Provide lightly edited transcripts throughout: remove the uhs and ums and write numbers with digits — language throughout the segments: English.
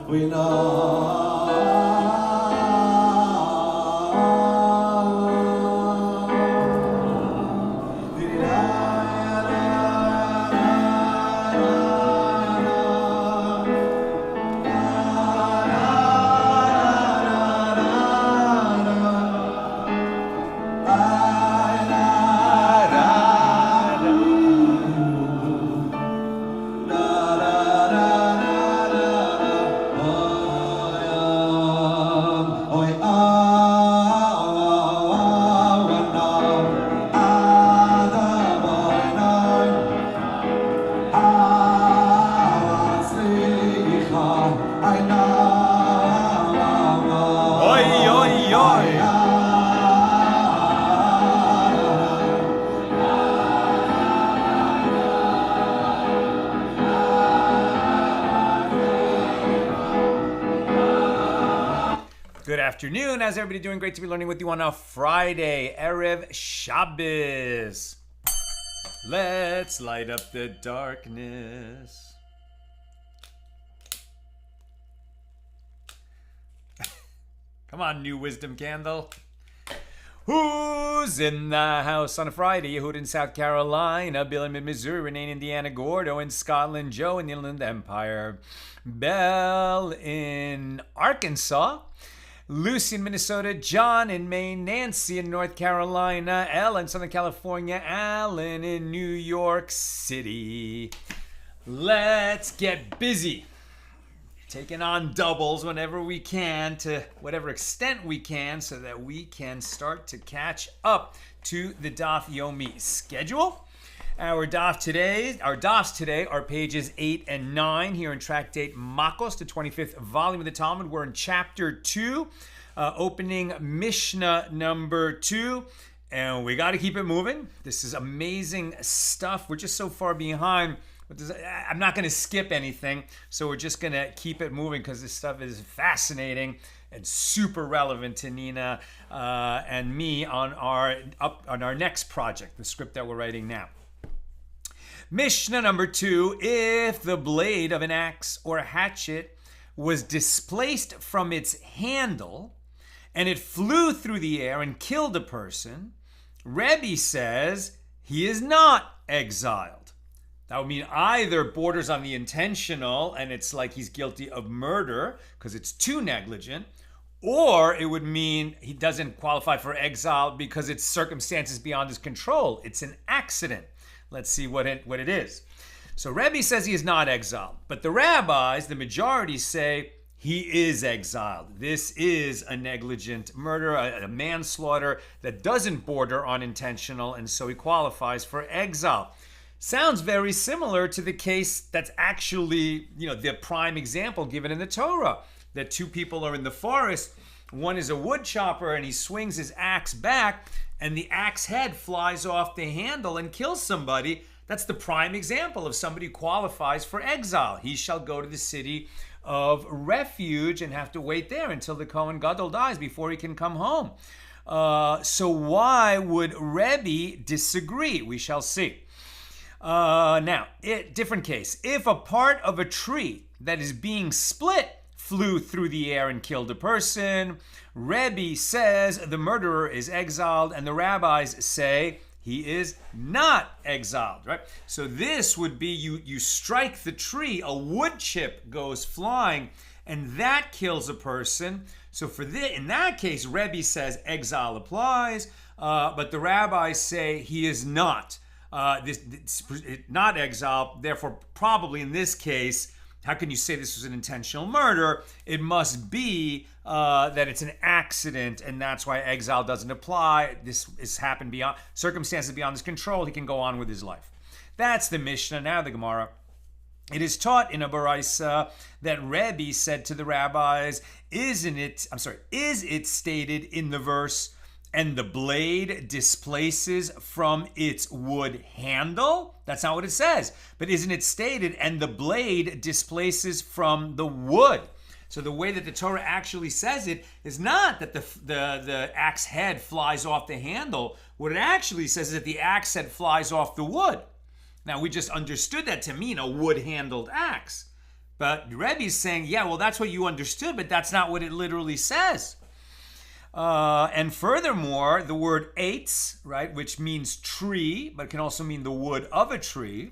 we know. Good afternoon. How's everybody doing? Great to be learning with you on a Friday, Erev Shabbos. Let's light up the darkness. Come on, new wisdom candle. Who's in the house on a Friday? Yehud in South Carolina, Bill in Missouri, Renee in Indiana, Gordo in Scotland, Joe in the Inland Empire, Belle in Arkansas, Lucy in Minnesota, John in Maine, Nancy in North Carolina, Ella in Southern California, Alan in New York City. Let's get busy. Taking on doubles whenever we can, to whatever extent we can, so that we can start to catch up to the Daf Yomi schedule. Our dafs today are pages 8 and 9 here in Tractate Makkos, the 25th volume of the Talmud. We're in chapter 2, opening Mishna number 2, and we got to keep it moving. This is amazing stuff. We're just so far behind. I'm not going to skip anything, so we're just going to keep it moving because this stuff is fascinating and super relevant to Nina and me on our next project, the script that we're writing now. Mishnah number 2, if the blade of an axe or a hatchet was displaced from its handle and it flew through the air and killed a person, Rebbe says he is not exiled. That would mean either borders on the intentional and it's like he's guilty of murder because it's too negligent, or it would mean he doesn't qualify for exile because it's circumstances beyond his control. It's an accident. Let's see what it is. So Rebbe says he is not exiled, but the rabbis, the majority, say he is exiled. This is a negligent murder, a manslaughter that doesn't border on intentional, and so he qualifies for exile. Sounds very similar to the case that's actually, the prime example given in the Torah, that two people are in the forest. One is a wood chopper and he swings his axe back and the axe head flies off the handle and kills somebody. That's the prime example of somebody who qualifies for exile. He shall go to the city of refuge and have to wait there until the Kohen Gadol dies before he can come home. So why would Rebbe disagree? We shall see. Different case. If a part of a tree that is being split flew through the air and killed a person, Rebbe says the murderer is exiled, and the rabbis say he is not exiled, right? So this would be you strike the tree, a wood chip goes flying, and that kills a person. So in that case, Rebbe says exile applies, but the rabbis say he is not. Not exile, therefore probably in this case, how can you say this was an intentional murder? It must be that it's an accident, and that's why exile doesn't apply. This has happened beyond circumstances beyond his control. He can go on with his life. That's the Mishnah. Now the Gemara. It is taught in a Baraisa that Rebbe said to the rabbis, is it stated in the verse, and the blade displaces from its wood handle? That's not what it says. But isn't it stated, and the blade displaces from the wood? So the way that the Torah actually says it is not that the axe head flies off the handle. What it actually says is that the axe head flies off the wood. Now, we just understood that to mean a wood-handled axe. But Rebbe's saying, yeah, well, that's what you understood, but that's not what it literally says. And furthermore, the word eitz, right, which means tree, but it can also mean the wood of a tree.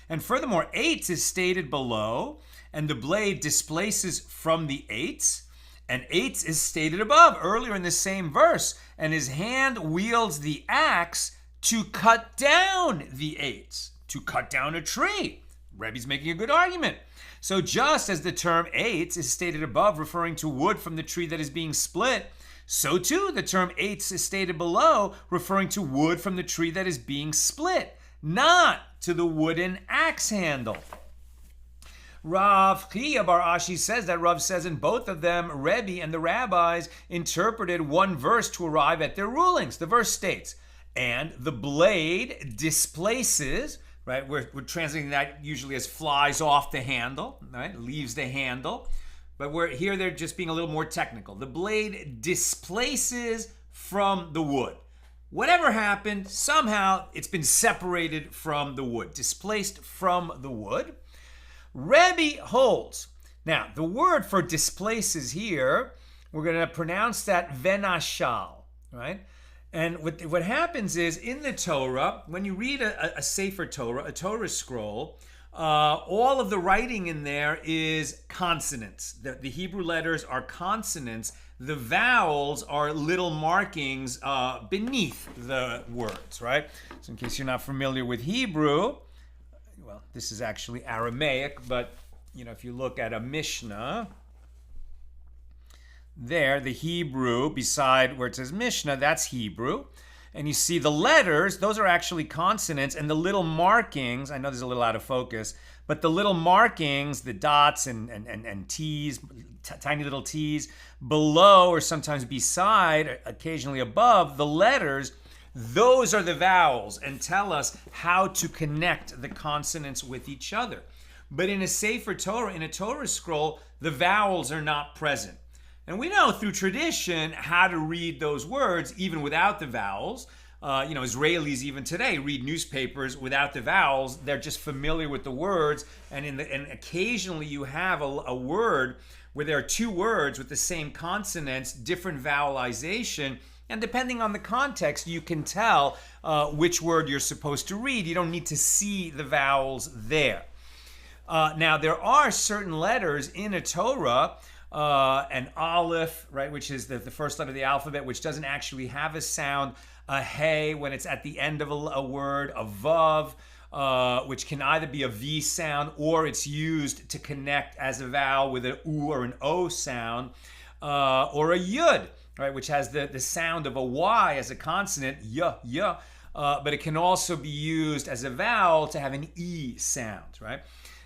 And furthermore, eitz is stated below, and the blade displaces from the eitz. And eitz is stated above, earlier in the same verse. And his hand wields the axe to cut down the eitz, to cut down a tree. Rebbe's making a good argument. So just as the term eitz is stated above, referring to wood from the tree that is being split, so too the term eitz is stated below, referring to wood from the tree that is being split, not to the wooden axe handle. Rav Chiya bar Ashi says that Rav says in both of them, Rebbe and the rabbis interpreted one verse to arrive at their rulings. The verse states, and the blade displaces, right? We're translating that usually as flies off the handle, right? Leaves the handle. But here they're just being a little more technical. The blade displaces from the wood. Whatever happened, somehow it's been separated from the wood, displaced from the wood. Rebbe holds. Now, the word for displaces here, we're going to pronounce that venashal, right? And what happens is, in the Torah, when you read a Sefer Torah, a Torah scroll, all of the writing in there is consonants. The Hebrew letters are consonants. The vowels are little markings beneath the words, right? So in case you're not familiar with Hebrew, well, this is actually Aramaic, but if you look at a Mishna, there, the Hebrew, beside where it says Mishna, that's Hebrew. And you see the letters, those are actually consonants, and the little markings, I know there's a little out of focus, but the little markings, the dots and T's, tiny little T's, below or sometimes beside, occasionally above the letters, those are the vowels and tell us how to connect the consonants with each other. But in a Sefer Torah, in a Torah scroll, the vowels are not present. And we know through tradition how to read those words even without the vowels. Israelis even today read newspapers without the vowels. They're just familiar with the words. And occasionally you have a word where there are two words with the same consonants, different vowelization. And depending on the context, you can tell which word you're supposed to read. You don't need to see the vowels there. Now, there are certain letters in a Torah, an aleph, right, which is the first letter of the alphabet, which doesn't actually have a sound, a hey when it's at the end of a word, a vav, which can either be a V sound or it's used to connect as a vowel with an U or an O sound, or a yud, right, which has the sound of a Y as a consonant, y, but it can also be used as a vowel to have an E sound, right?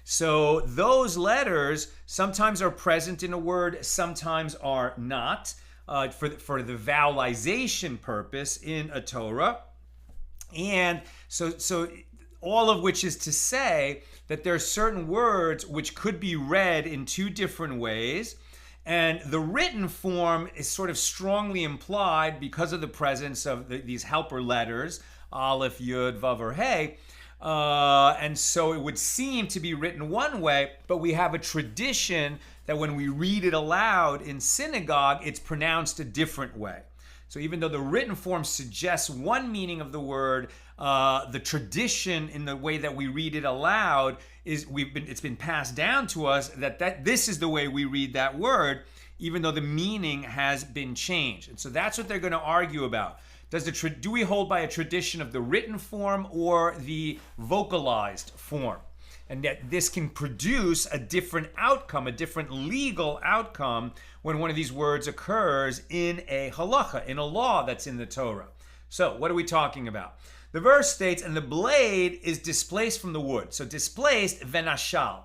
So those letters sometimes are present in a word, sometimes are not, for the vowelization purpose in a Torah. And so all of which is to say that there are certain words which could be read in two different ways. And the written form is sort of strongly implied because of the presence of these helper letters, aleph, yud, vav, or hey. And so it would seem to be written one way, but we have a tradition that when we read it aloud in synagogue, it's pronounced a different way. So even though the written form suggests one meaning of the word, the tradition in the way that we read it aloud it's been passed down to us that this is the way we read that word, even though the meaning has been changed. And so that's what they're going to argue about. Do we hold by a tradition of the written form or the vocalized form? And that this can produce a different outcome, a different legal outcome when one of these words occurs in a halacha, in a law that's in the Torah. So what are we talking about? The verse states, and the blade is displaced from the wood. So displaced, venashal.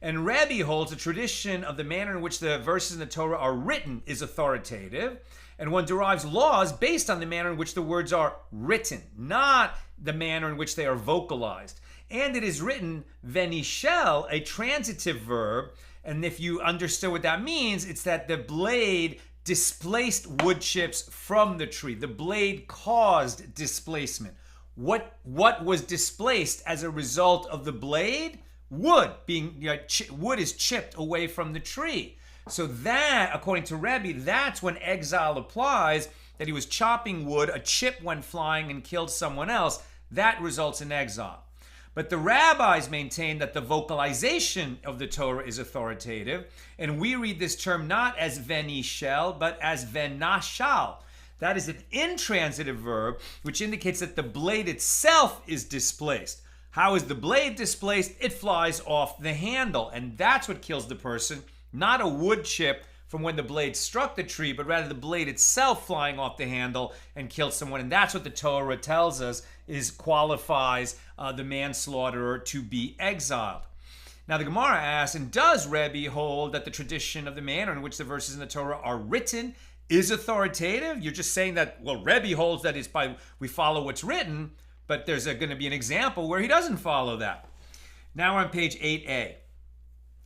And Rebbe holds the tradition of the manner in which the verses in the Torah are written is authoritative. And one derives laws based on the manner in which the words are written, not the manner in which they are vocalized. And it is written, venishel, a transitive verb. And if you understood what that means, it's that the blade displaced wood chips from the tree. The blade caused displacement. What was displaced as a result of the blade? wood wood is chipped away from the tree. So that, according to Rebbe, that's when exile applies, that he was chopping wood, a chip went flying and killed someone else. That results in exile. But the rabbis maintain that the vocalization of the Torah is authoritative, and we read this term not as venishel, but as venashal. That is an intransitive verb, which indicates that the blade itself is displaced. How is the blade displaced? It flies off the handle, and that's what kills the person, not a wood chip from when the blade struck the tree, but rather the blade itself flying off the handle and killed someone. And that's what the Torah tells us qualifies the manslaughterer to be exiled. Now the Gemara asks, and does Rebbe hold that the tradition of the manner in which the verses in the Torah are written is authoritative? You're just saying that, well, Rebbe holds that it's by we follow what's written, but there's going to be an example where he doesn't follow that. Now we're on page 8a.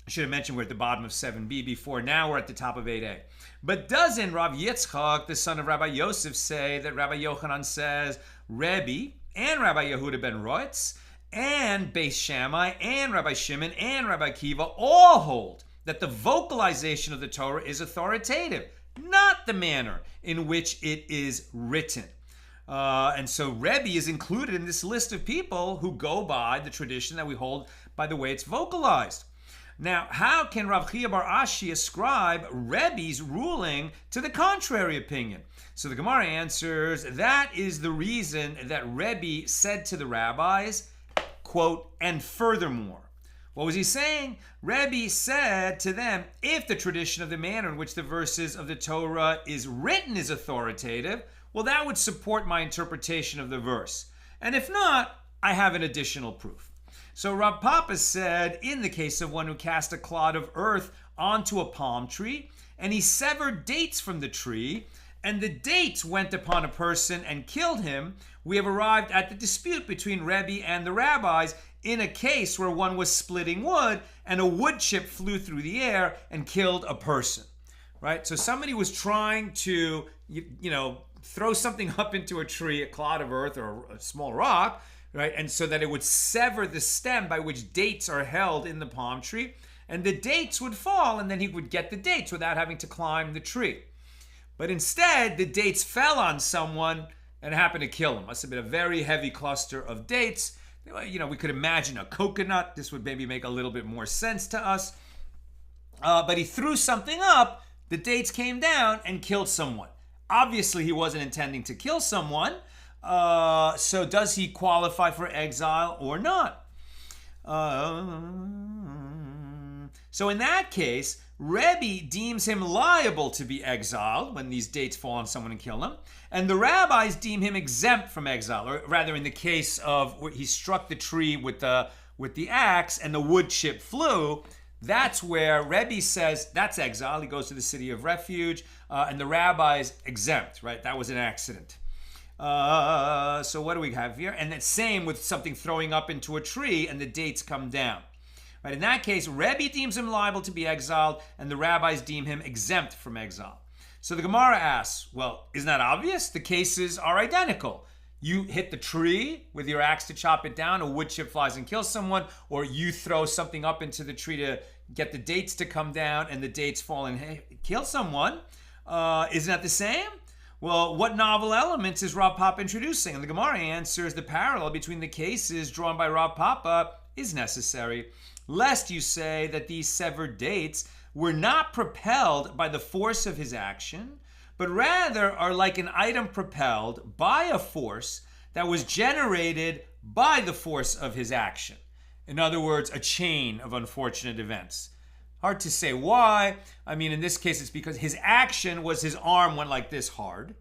I should have mentioned we're at the bottom of 7b before. Now we're at the top of 8a. But doesn't Rav Yitzchak, the son of Rabbi Yosef, say that Rabbi Yochanan says Rebbe and Rabbi Yehuda ben Roitz and Beis Shammai and Rabbi Shimon and Rabbi Kiva all hold that the vocalization of the Torah is authoritative, not the manner in which it is written. And so Rebbe is included in this list of people who go by the tradition that we hold by the way it's vocalized. Now, how can Rav Chia bar Ashi ascribe Rebbe's ruling to the contrary opinion? So the Gemara answers, that is the reason that Rebbe said to the rabbis, quote, and furthermore. What was he saying? Rebbe said to them, if the tradition of the manner in which the verses of the Torah is written is authoritative, well, that would support my interpretation of the verse. And if not, I have an additional proof. So Rav Papa said, in the case of one who cast a clod of earth onto a palm tree, and he severed dates from the tree, and the dates went upon a person and killed him, we have arrived at the dispute between Rebbe and the rabbis in a case where one was splitting wood, and a wood chip flew through the air and killed a person. Right? So somebody was trying to, throw something up into a tree, a clod of earth or a small rock, right? And so that it would sever the stem by which dates are held in the palm tree, and the dates would fall, and then he would get the dates without having to climb the tree. But instead, the dates fell on someone and happened to kill him. Must have been a very heavy cluster of dates. We could imagine a coconut. This would maybe make a little bit more sense to us. But he threw something up, the dates came down and killed someone. Obviously, he wasn't intending to kill someone. So does he qualify for exile or not? So in that case, Rebbe deems him liable to be exiled when these dates fall on someone and kill him, and the rabbis deem him exempt from exile, or rather in the case of where he struck the tree with the axe and the wood chip flew, that's where Rebbe says that's exile. He goes to the city of refuge, and the rabbis exempt, right? That was an accident. So what do we have here? And the same with something throwing up into a tree and the dates come down. Right? In that case, Rebbe deems him liable to be exiled, and the rabbis deem him exempt from exile. So the Gemara asks, well, isn't that obvious? The cases are identical. You hit the tree with your axe to chop it down, a wood chip flies and kills someone, or you throw something up into the tree to get the dates to come down, and the dates fall and kill someone. Isn't that the same? Well, what novel elements is Rav Papa introducing? And the Gemara answers the parallel between the cases drawn by Rav Papa is necessary, lest you say that these severed dates were not propelled by the force of his action, but rather are like an item propelled by a force that was generated by the force of his action. In other words, a chain of unfortunate events. Hard to say why. I mean, in this case, it's because his action was his arm went like this hard.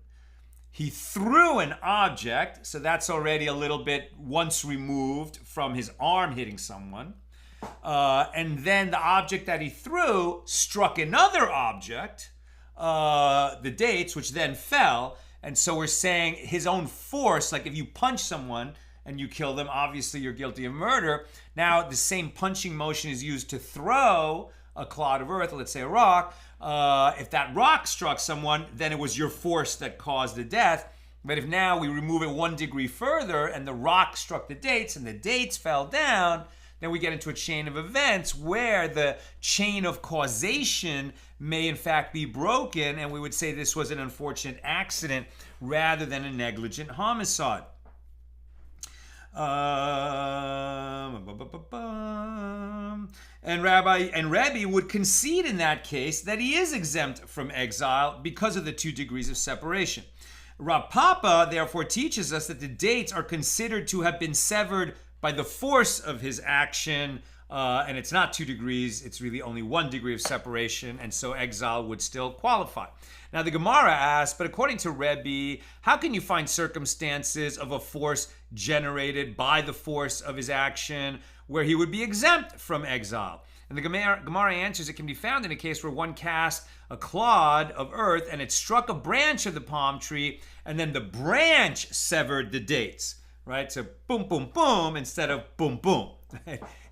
He threw an object, so that's already a little bit once removed from his arm hitting someone. And then the object that he threw struck another object, the dates, which then fell. And so we're saying his own force, like if you punch someone and you kill them, obviously you're guilty of murder. Now, the same punching motion is used to throw a clod of earth, let's say a rock. If that rock struck someone, then it was your force that caused the death. But if now we remove it 1 degree further and the rock struck the dates and the dates fell down, then we get into a chain of events where the chain of causation may in fact be broken, and we would say this was an unfortunate accident rather than a negligent homicide. And Rabbi would concede in that case that he is exempt from exile because of the 2 degrees of separation. Rav Papa therefore teaches us that the dates are considered to have been severed by the force of his action, and it's not 2 degrees, it's really only 1 degree of separation, and so exile would still qualify. Now the Gemara asks, but according to Rebbe, how can you find circumstances of a force generated by the force of his action where he would be exempt from exile? And the Gemara answers, it can be found in a case where one cast a clod of earth and it struck a branch of the palm tree, and then the branch severed the dates, right? So boom, boom, boom, instead of boom, boom.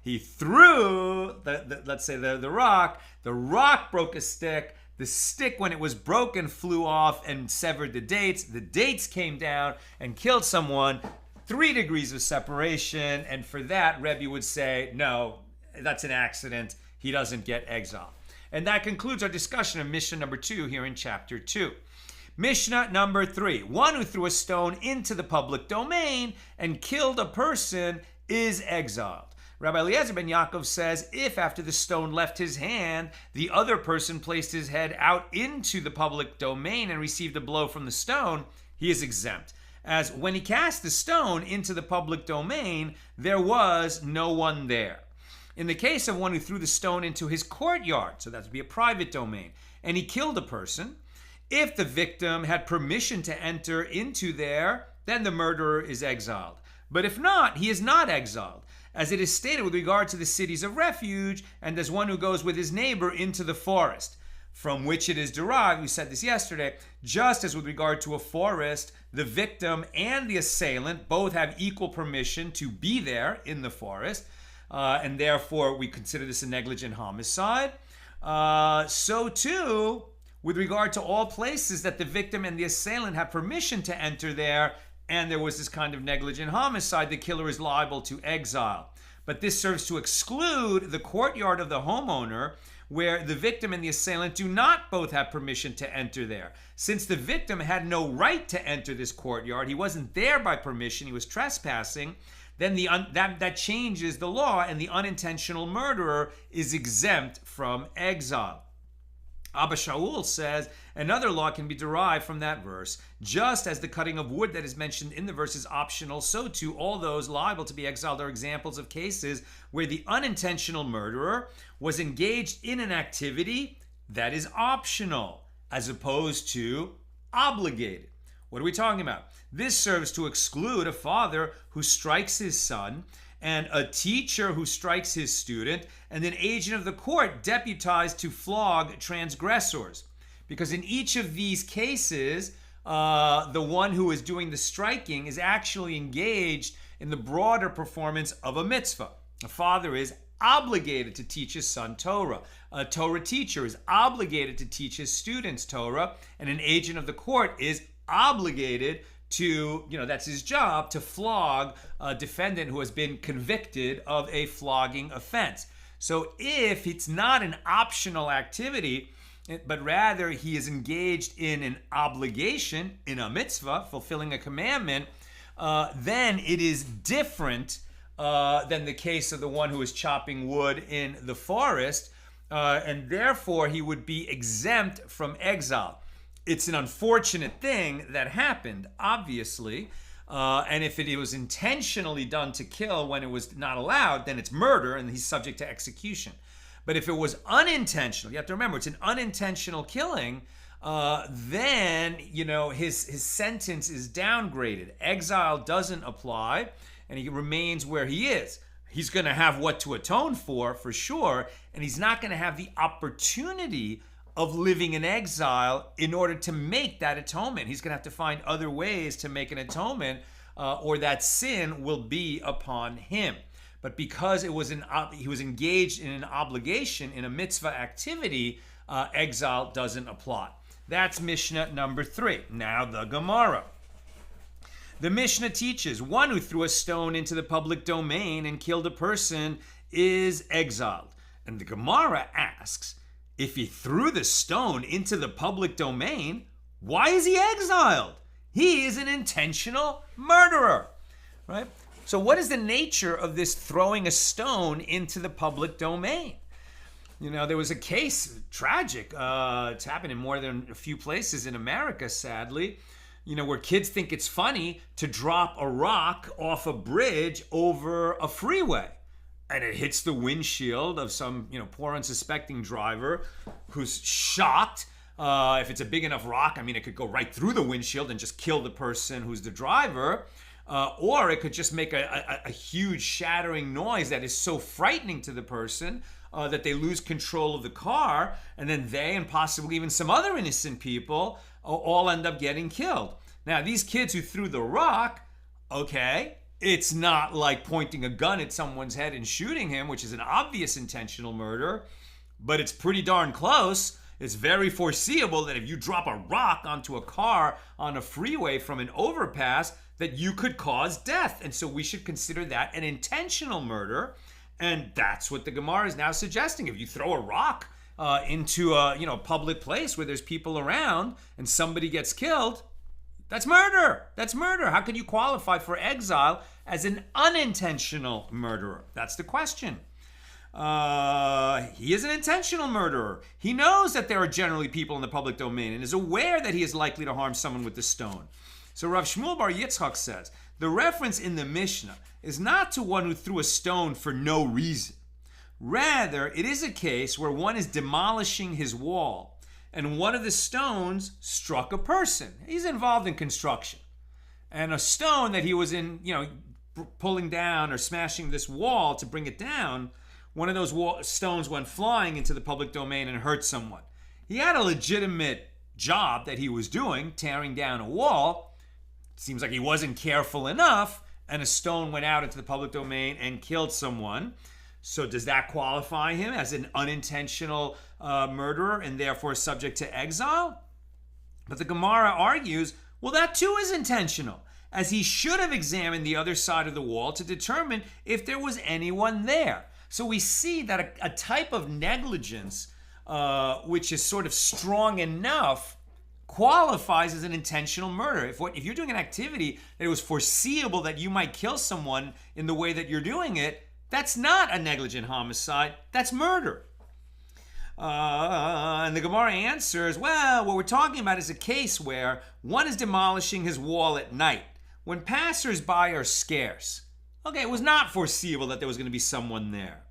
He threw, let's say the rock broke a stick. The stick, when it was broken, flew off and severed the dates. The dates came down and killed someone. 3 degrees of separation, and for that, Rebbe would say, no, that's an accident. He doesn't get exile. And that concludes our discussion of Mishnah number 2 here in chapter 2. Mishnah number 3. One who threw a stone into the public domain and killed a person is exiled. Rabbi Eliezer ben Yaakov says, if after the stone left his hand, the other person placed his head out into the public domain and received a blow from the stone, he is exempt. As when he cast the stone into the public domain, there was no one there. In the case of one who threw the stone into his courtyard, so that would be a private domain, and he killed a person, if the victim had permission to enter into there, then the murderer is exiled. But if not, he is not exiled, as it is stated with regard to the cities of refuge, and as one who goes with his neighbor into the forest, from which it is derived, we said this yesterday, just as with regard to a forest, the victim and the assailant both have equal permission to be there in the forest, and therefore we consider this a negligent homicide. So too, with regard to all places that the victim and the assailant have permission to enter there, and there was this kind of negligent homicide, the killer is liable to exile. But this serves to exclude the courtyard of the homeowner, where the victim and the assailant do not both have permission to enter there. Since the victim had no right to enter this courtyard, he wasn't there by permission, he was trespassing, then that changes the law, and the unintentional murderer is exempt from exile. Abba Shaul says another law can be derived from that verse. Just as the cutting of wood that is mentioned in the verse is optional, so too all those liable to be exiled are examples of cases where the unintentional murderer was engaged in an activity that is optional as opposed to obligated. What are we talking about? This serves to exclude a father who strikes his son, and a teacher who strikes his student, and an agent of the court deputized to flog transgressors. Because in each of these cases, the one who is doing the striking is actually engaged in the broader performance of a mitzvah. A father is obligated to teach his son Torah. A Torah teacher is obligated to teach his students Torah, and an agent of the court is obligated to, that's his job, to flog a defendant who has been convicted of a flogging offense. So if it's not an optional activity, but rather he is engaged in an obligation, in a mitzvah, fulfilling a commandment, then it is different than the case of the one who is chopping wood in the forest, and therefore he would be exempt from exile. It's an unfortunate thing that happened, obviously, and if it was intentionally done to kill when it was not allowed, then it's murder and he's subject to execution. But if it was unintentional, you have to remember it's an unintentional killing, then his sentence is downgraded. Exile doesn't apply, and he remains where he is. He's going to have what to atone for sure, and he's not going to have the opportunity of living in exile in order to make that atonement. He's going to have to find other ways to make an atonement, or that sin will be upon him. But because he was engaged in an obligation, in a mitzvah activity, exile doesn't apply. That's Mishnah number 3. Now the Gemara. The Mishnah teaches, one who threw a stone into the public domain and killed a person is exiled. And the Gemara asks, if he threw the stone into the public domain, why is he exiled? He is an intentional murderer, right? So what is the nature of this throwing a stone into the public domain? There was a case, tragic, it's happened in more than a few places in America, sadly, where kids think it's funny to drop a rock off a bridge over a freeway. And it hits the windshield of some, poor unsuspecting driver who's shocked. If it's a big enough rock, it could go right through the windshield and just kill the person who's the driver. Or it could just make a huge shattering noise that is so frightening to the person that they lose control of the car, and then they and possibly even some other innocent people all end up getting killed. Now, these kids who threw the rock, okay, it's not like pointing a gun at someone's head and shooting him, which is an obvious intentional murder, but it's pretty darn close. It's very foreseeable that if you drop a rock onto a car on a freeway from an overpass, that you could cause death. And so we should consider that an intentional murder. And that's what the Gemara is now suggesting. If you throw a rock into a public place where there's people around and somebody gets killed, that's murder. That's murder. How can you qualify for exile as an unintentional murderer? That's the question. He is an intentional murderer. He knows that there are generally people in the public domain and is aware that he is likely to harm someone with the stone. So Rav Shmuel Bar Yitzchak says, the reference in the Mishna is not to one who threw a stone for no reason. Rather, it is a case where one is demolishing his wall and one of the stones struck a person. He's involved in construction. And a stone that he was pulling down or smashing this wall to bring it down, one of those stones went flying into the public domain and hurt someone. He had a legitimate job that he was doing, tearing down a wall. It seems like he wasn't careful enough, and a stone went out into the public domain and killed someone. So does that qualify him as an unintentional murderer and therefore subject to exile? But the Gemara argues, well, that too is intentional, as he should have examined the other side of the wall to determine if there was anyone there. So we see that a type of negligence, which is sort of strong enough, qualifies as an intentional murder. If you're doing an activity that it was foreseeable that you might kill someone in the way that you're doing it, that's not a negligent homicide, that's murder. And the Gemara answers, well, what we're talking about is a case where one is demolishing his wall at night, when passers-by are scarce. Okay, it was not foreseeable that there was going to be someone there.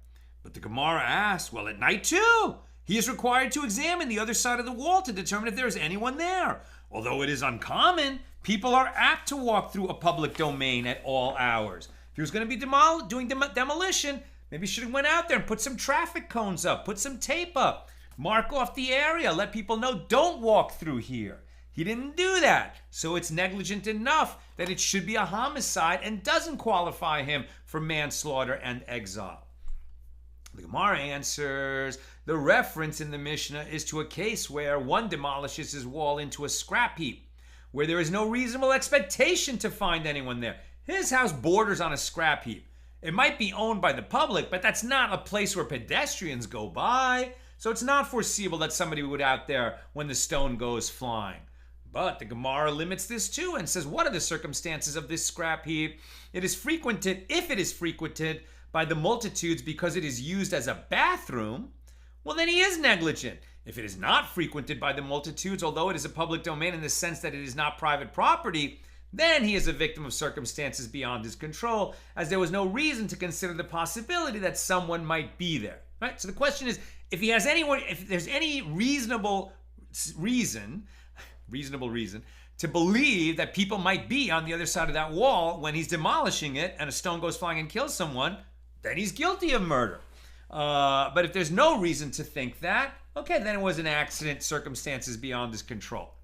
But the Gemara asks, well, at night too, he is required to examine the other side of the wall to determine if there is anyone there. Although it is uncommon, people are apt to walk through a public domain at all hours. If he was going to be doing demolition, maybe he should have went out there and put some traffic cones up, put some tape up, mark off the area, let people know don't walk through here. He didn't do that, so it's negligent enough that it should be a homicide and doesn't qualify him for manslaughter and exile. The Gemara answers, the reference in the Mishnah is to a case where one demolishes his wall into a scrap heap, where there is no reasonable expectation to find anyone there. His house borders on a scrap heap. It might be owned by the public, but that's not a place where pedestrians go by, so it's not foreseeable that somebody would out there when the stone goes flying. But the Gemara limits this too and says, what are the circumstances of this scrap heap? It is frequented, if it is frequented, by the multitudes because it is used as a bathroom, well, then he is negligent. If it is not frequented by the multitudes, although it is a public domain in the sense that it is not private property, then he is a victim of circumstances beyond his control, as there was no reason to consider the possibility that someone might be there. Right? So the question is, if there's any reasonable reason to believe that people might be on the other side of that wall when he's demolishing it and a stone goes flying and kills someone, then he's guilty of murder. But if there's no reason to think that, okay, then it was an accident, circumstances beyond his control.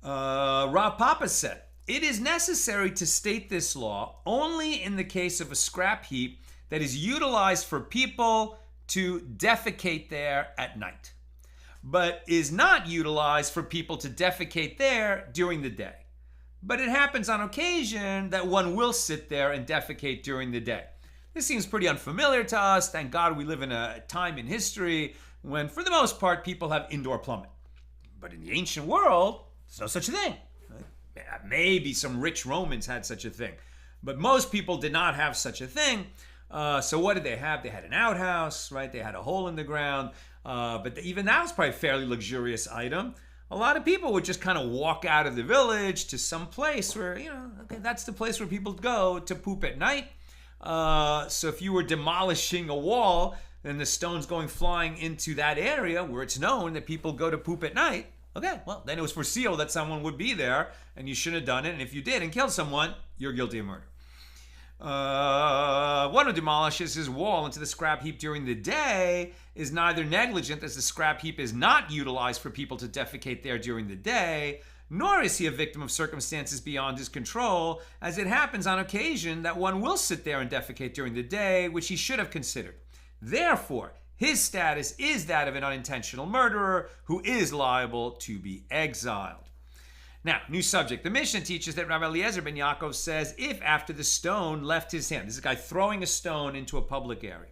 Rav Papa said, it is necessary to state this law only in the case of a scrap heap that is utilized for people to defecate there at night, but is not utilized for people to defecate there during the day. But it happens on occasion that one will sit there and defecate during the day. This seems pretty unfamiliar to us. Thank God we live in a time in history when, for the most part, people have indoor plumbing. But in the ancient world, there's no such a thing. Maybe some rich Romans had such a thing, but most people did not have such a thing. So what did they have? They had an outhouse, right? They had a hole in the ground, but even that was probably a fairly luxurious item. A lot of people would just kind of walk out of the village to some place where, okay, that's the place where people go to poop at night. So if you were demolishing a wall, then the stone's going flying into that area where it's known that people go to poop at night. Okay, well, then it was foreseeable that someone would be there, and you shouldn't have done it. And if you did and killed someone, you're guilty of murder. One who demolishes his wall into the scrap heap during the day is neither negligent, as the scrap heap is not utilized for people to defecate there during the day, nor is he a victim of circumstances beyond his control, as it happens on occasion that one will sit there and defecate during the day, which he should have considered. Therefore, his status is that of an unintentional murderer who is liable to be exiled. Now, new subject. The Mishna teaches that Rabbi Eliezer ben Yaakov says, if after the stone left his hand, this is a guy throwing a stone into a public area.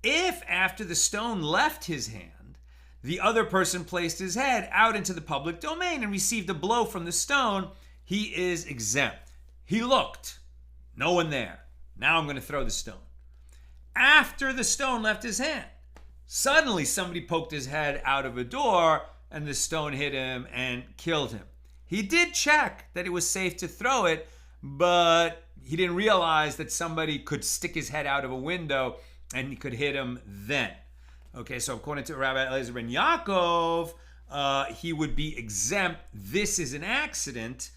If after the stone left his hand, the other person placed his head out into the public domain and received a blow from the stone, he is exempt. He looked, no one there. Now I'm going to throw the stone. After the stone left his hand, suddenly somebody poked his head out of a door and the stone hit him and killed him. He did check that it was safe to throw it, but he didn't realize that somebody could stick his head out of a window and he could hit him then. Okay, so according to Rabbi Eliezer ben Yaakov, he would be exempt. This is an accident,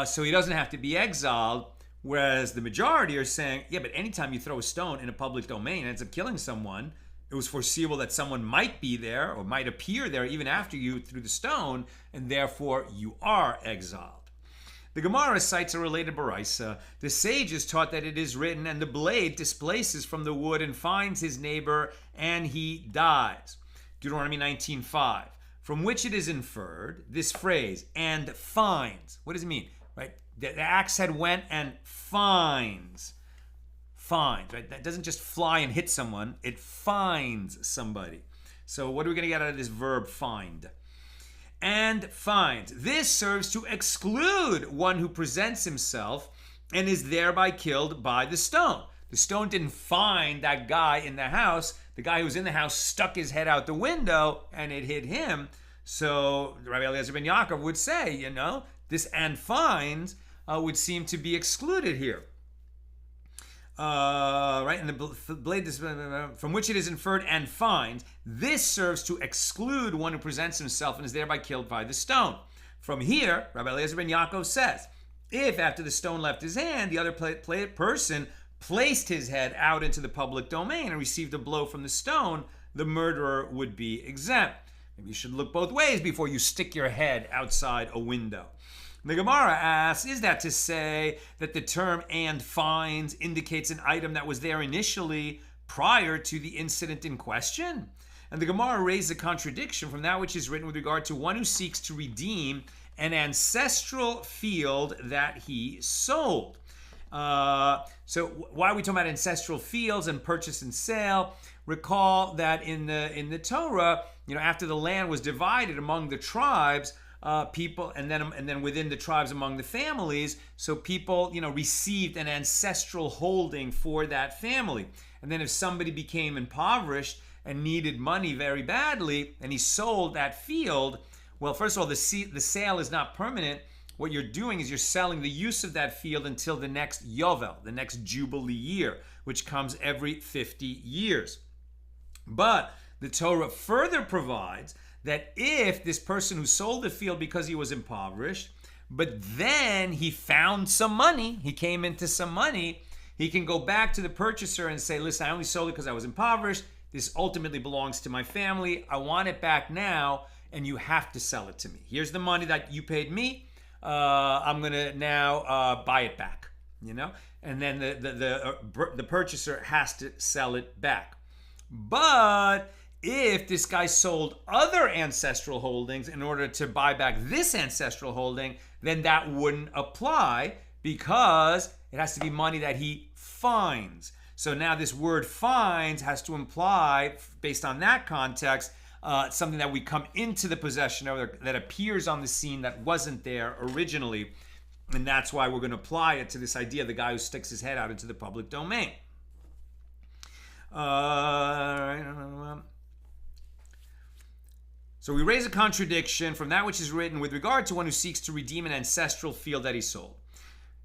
so he doesn't have to be exiled. Whereas the majority are saying, yeah, but anytime you throw a stone in a public domain and ends up killing someone, it was foreseeable that someone might be there or might appear there even after you threw the stone, and therefore you are exiled. The Gemara cites a related baraisa. The sages taught that it is written, and the blade displaces from the wood and finds his neighbor, and he dies. Deuteronomy 19:5, from which it is inferred, this phrase, and finds. What does it mean? Right? The axe head went and finds, right? That doesn't just fly and hit someone, it finds somebody. So what are we going to get out of this verb, find? And finds. This serves to exclude one who presents himself and is thereby killed by the stone. The stone didn't find that guy in the house. The guy who was in the house stuck his head out the window and it hit him. So Rabbi Eliezer ben Yaakov would say, this and finds would seem to be excluded here. Right, and the blade from which it is inferred and finds, this serves to exclude one who presents himself and is thereby killed by the stone. From here, Rabbi Eliezer ben Yaakov says, if after the stone left his hand, the other person placed his head out into the public domain and received a blow from the stone, the murderer would be exempt. Maybe you should look both ways before you stick your head outside a window. The Gemara asks, is that to say that the term and finds indicates an item that was there initially prior to the incident in question? And the Gemara raises a contradiction from that which is written with regard to one who seeks to redeem an ancestral field that he sold. So why are we talking about ancestral fields and purchase and sale? Recall that in the Torah, after the land was divided among the tribes, people, and then within the tribes among the families, so people, received an ancestral holding for that family. And then if somebody became impoverished and needed money very badly, and he sold that field, well, first of all, the sale is not permanent. What you're doing is you're selling the use of that field until the next Yovel, the next Jubilee year, which comes every 50 years. But the Torah further provides that if this person who sold the field because he was impoverished, but then he found some money, he came into some money, he can go back to the purchaser and say, listen, I only sold it because I was impoverished. This ultimately belongs to my family. I want it back now, and you have to sell it to me. Here's the money that you paid me. I'm going to now buy it back, And then the purchaser has to sell it back. But if this guy sold other ancestral holdings in order to buy back this ancestral holding, then that wouldn't apply because it has to be money that he finds. So now this word finds has to imply, based on that context, something that we come into the possession of, that appears on the scene that wasn't there originally. And that's why we're going to apply it to this idea of the guy who sticks his head out into the public domain. So we raise a contradiction from that which is written with regard to one who seeks to redeem an ancestral field that he sold.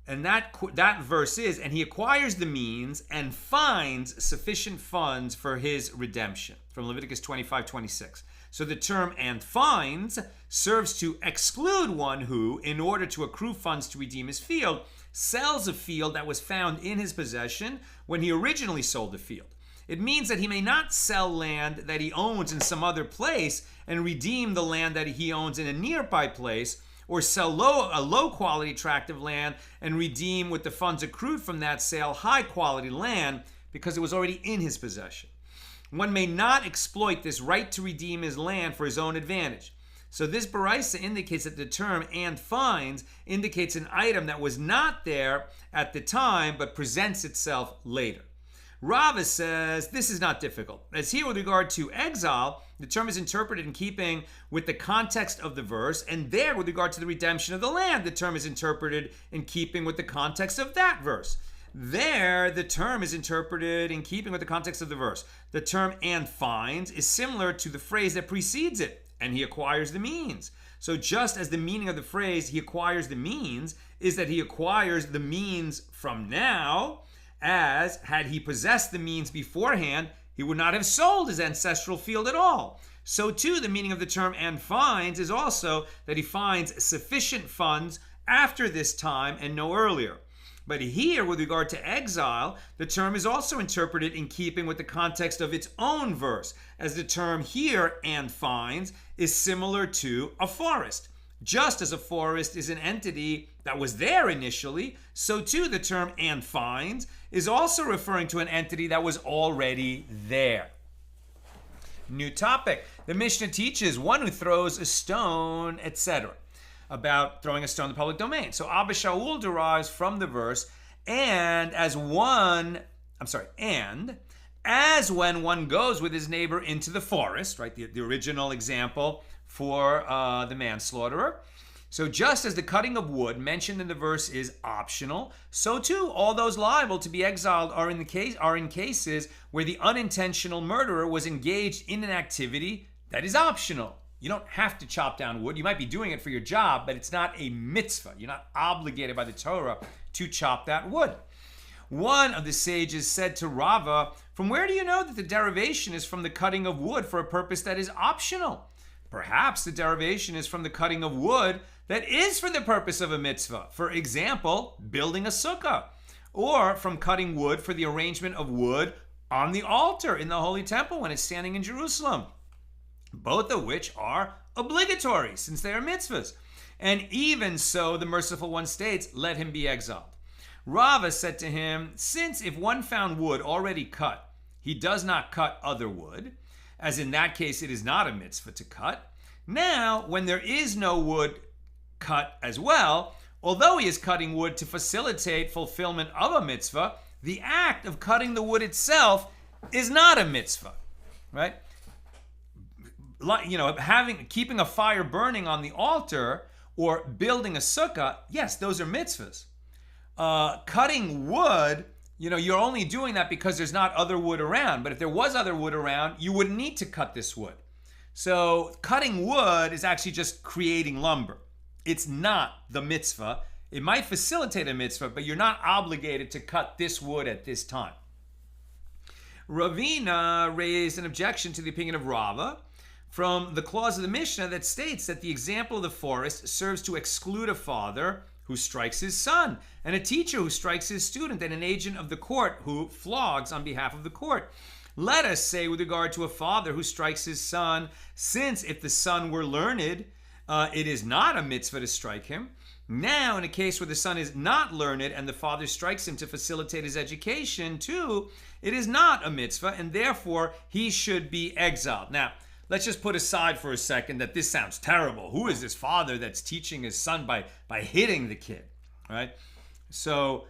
And that verse is, and he acquires the means and finds sufficient funds for his redemption, from Leviticus 25:26. So the term "and finds" serves to exclude one who, in order to accrue funds to redeem his field, sells a field that was found in his possession when he originally sold the field. It means that he may not sell land that he owns in some other place and redeem the land that he owns in a nearby place, or sell a low-quality tract of land and redeem with the funds accrued from that sale high-quality land because it was already in his possession. One may not exploit this right to redeem his land for his own advantage. So this baraisa indicates that the term "and finds" indicates an item that was not there at the time but presents itself later. Rava says this is not difficult. As here with regard to exile, the term is interpreted in keeping with the context of the verse, and there with regard to the redemption of the land, the term is interpreted in keeping with the context of that verse. There, the term is interpreted in keeping with the context of the verse. The term "and finds" is similar to the phrase that precedes it, and he acquires the means. So just as the meaning of the phrase "he acquires the means" is that he acquires the means from now, as had he possessed the means beforehand, he would not have sold his ancestral field at all. So too, the meaning of the term "and finds" is also that he finds sufficient funds after this time and no earlier. But here, with regard to exile, the term is also interpreted in keeping with the context of its own verse, as the term here, "and finds," is similar to a forest. Just as a forest is an entity that was there initially, so too the term "and finds" is also referring to an entity that was already there. New topic. The Mishna teaches one who throws a stone, etc., about throwing a stone in the public domain. So Abba Shaul derives from the verse, and as when one goes with his neighbor into the forest, right? The original example for the manslaughterer. So just as the cutting of wood mentioned in the verse is optional, so too all those liable to be exiled are in cases where the unintentional murderer was engaged in an activity that is optional. You don't have to chop down wood. You might be doing it for your job, but it's not a mitzvah. You're not obligated by the Torah to chop that wood. One of the sages said to Rava, "From where do you know that the derivation is from the cutting of wood for a purpose that is optional? Perhaps the derivation is from the cutting of wood that is for the purpose of a mitzvah. For example, building a sukkah, or from cutting wood for the arrangement of wood on the altar in the Holy Temple when it's standing in Jerusalem, both of which are obligatory since they are mitzvahs. And even so, the merciful one states, let him be exiled." Rava said to him, "Since if one found wood already cut, he does not cut other wood, as in that case it is not a mitzvah to cut. Now, when there is no wood cut as well, although he is cutting wood to facilitate fulfillment of a mitzvah, the act of cutting the wood itself is not a mitzvah," right? Keeping a fire burning on the altar or building a sukkah, yes, those are mitzvahs. Cutting wood, you're only doing that because there's not other wood around. But if there was other wood around, you wouldn't need to cut this wood. So cutting wood is actually just creating lumber. It's not the mitzvah. It might facilitate a mitzvah, but you're not obligated to cut this wood at this time. Ravina raised an objection to the opinion of Rava from the clause of the Mishnah that states that the example of the forest serves to exclude a father who strikes his son, and a teacher who strikes his student, and an agent of the court who flogs on behalf of the court. Let us say with regard to a father who strikes his son, since if the son were learned, it is not a mitzvah to strike him. Now, in a case where the son is not learned and the father strikes him to facilitate his education too, it is not a mitzvah, and therefore he should be exiled. Now, let's just put aside for a second that this sounds terrible. Who is this father that's teaching his son by hitting the kid, right? So,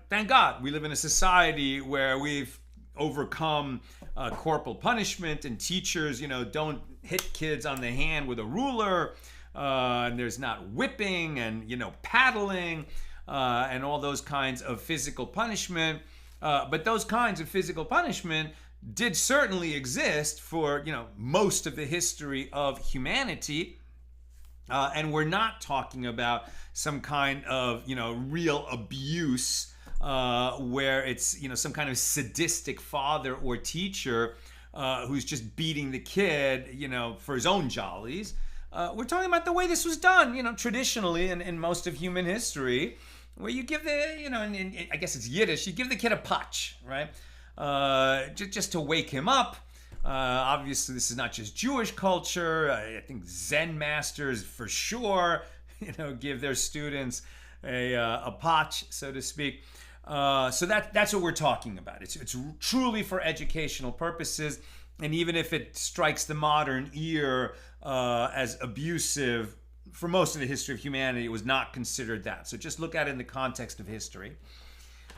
thank God we live in a society where we've overcome corporal punishment, and teachers, don't hit kids on the hand with a ruler, and there's not whipping and, paddling, and all those kinds of physical punishment. But those kinds of physical punishment did certainly exist for, most of the history of humanity. And we're not talking about some kind of, real abuse where it's, some kind of sadistic father or teacher who's just beating the kid, for his own jollies. We're talking about the way this was done, traditionally in most of human history, where you give the, I guess it's Yiddish, you give the kid a patch, right? Just to wake him up. Obviously, this is not just Jewish culture. I think Zen masters, for sure, give their students a patch, so to speak. So that's what we're talking about. It's truly for educational purposes, and even if it strikes the modern ear as abusive, for most of the history of humanity, it was not considered that. So just look at it in the context of history.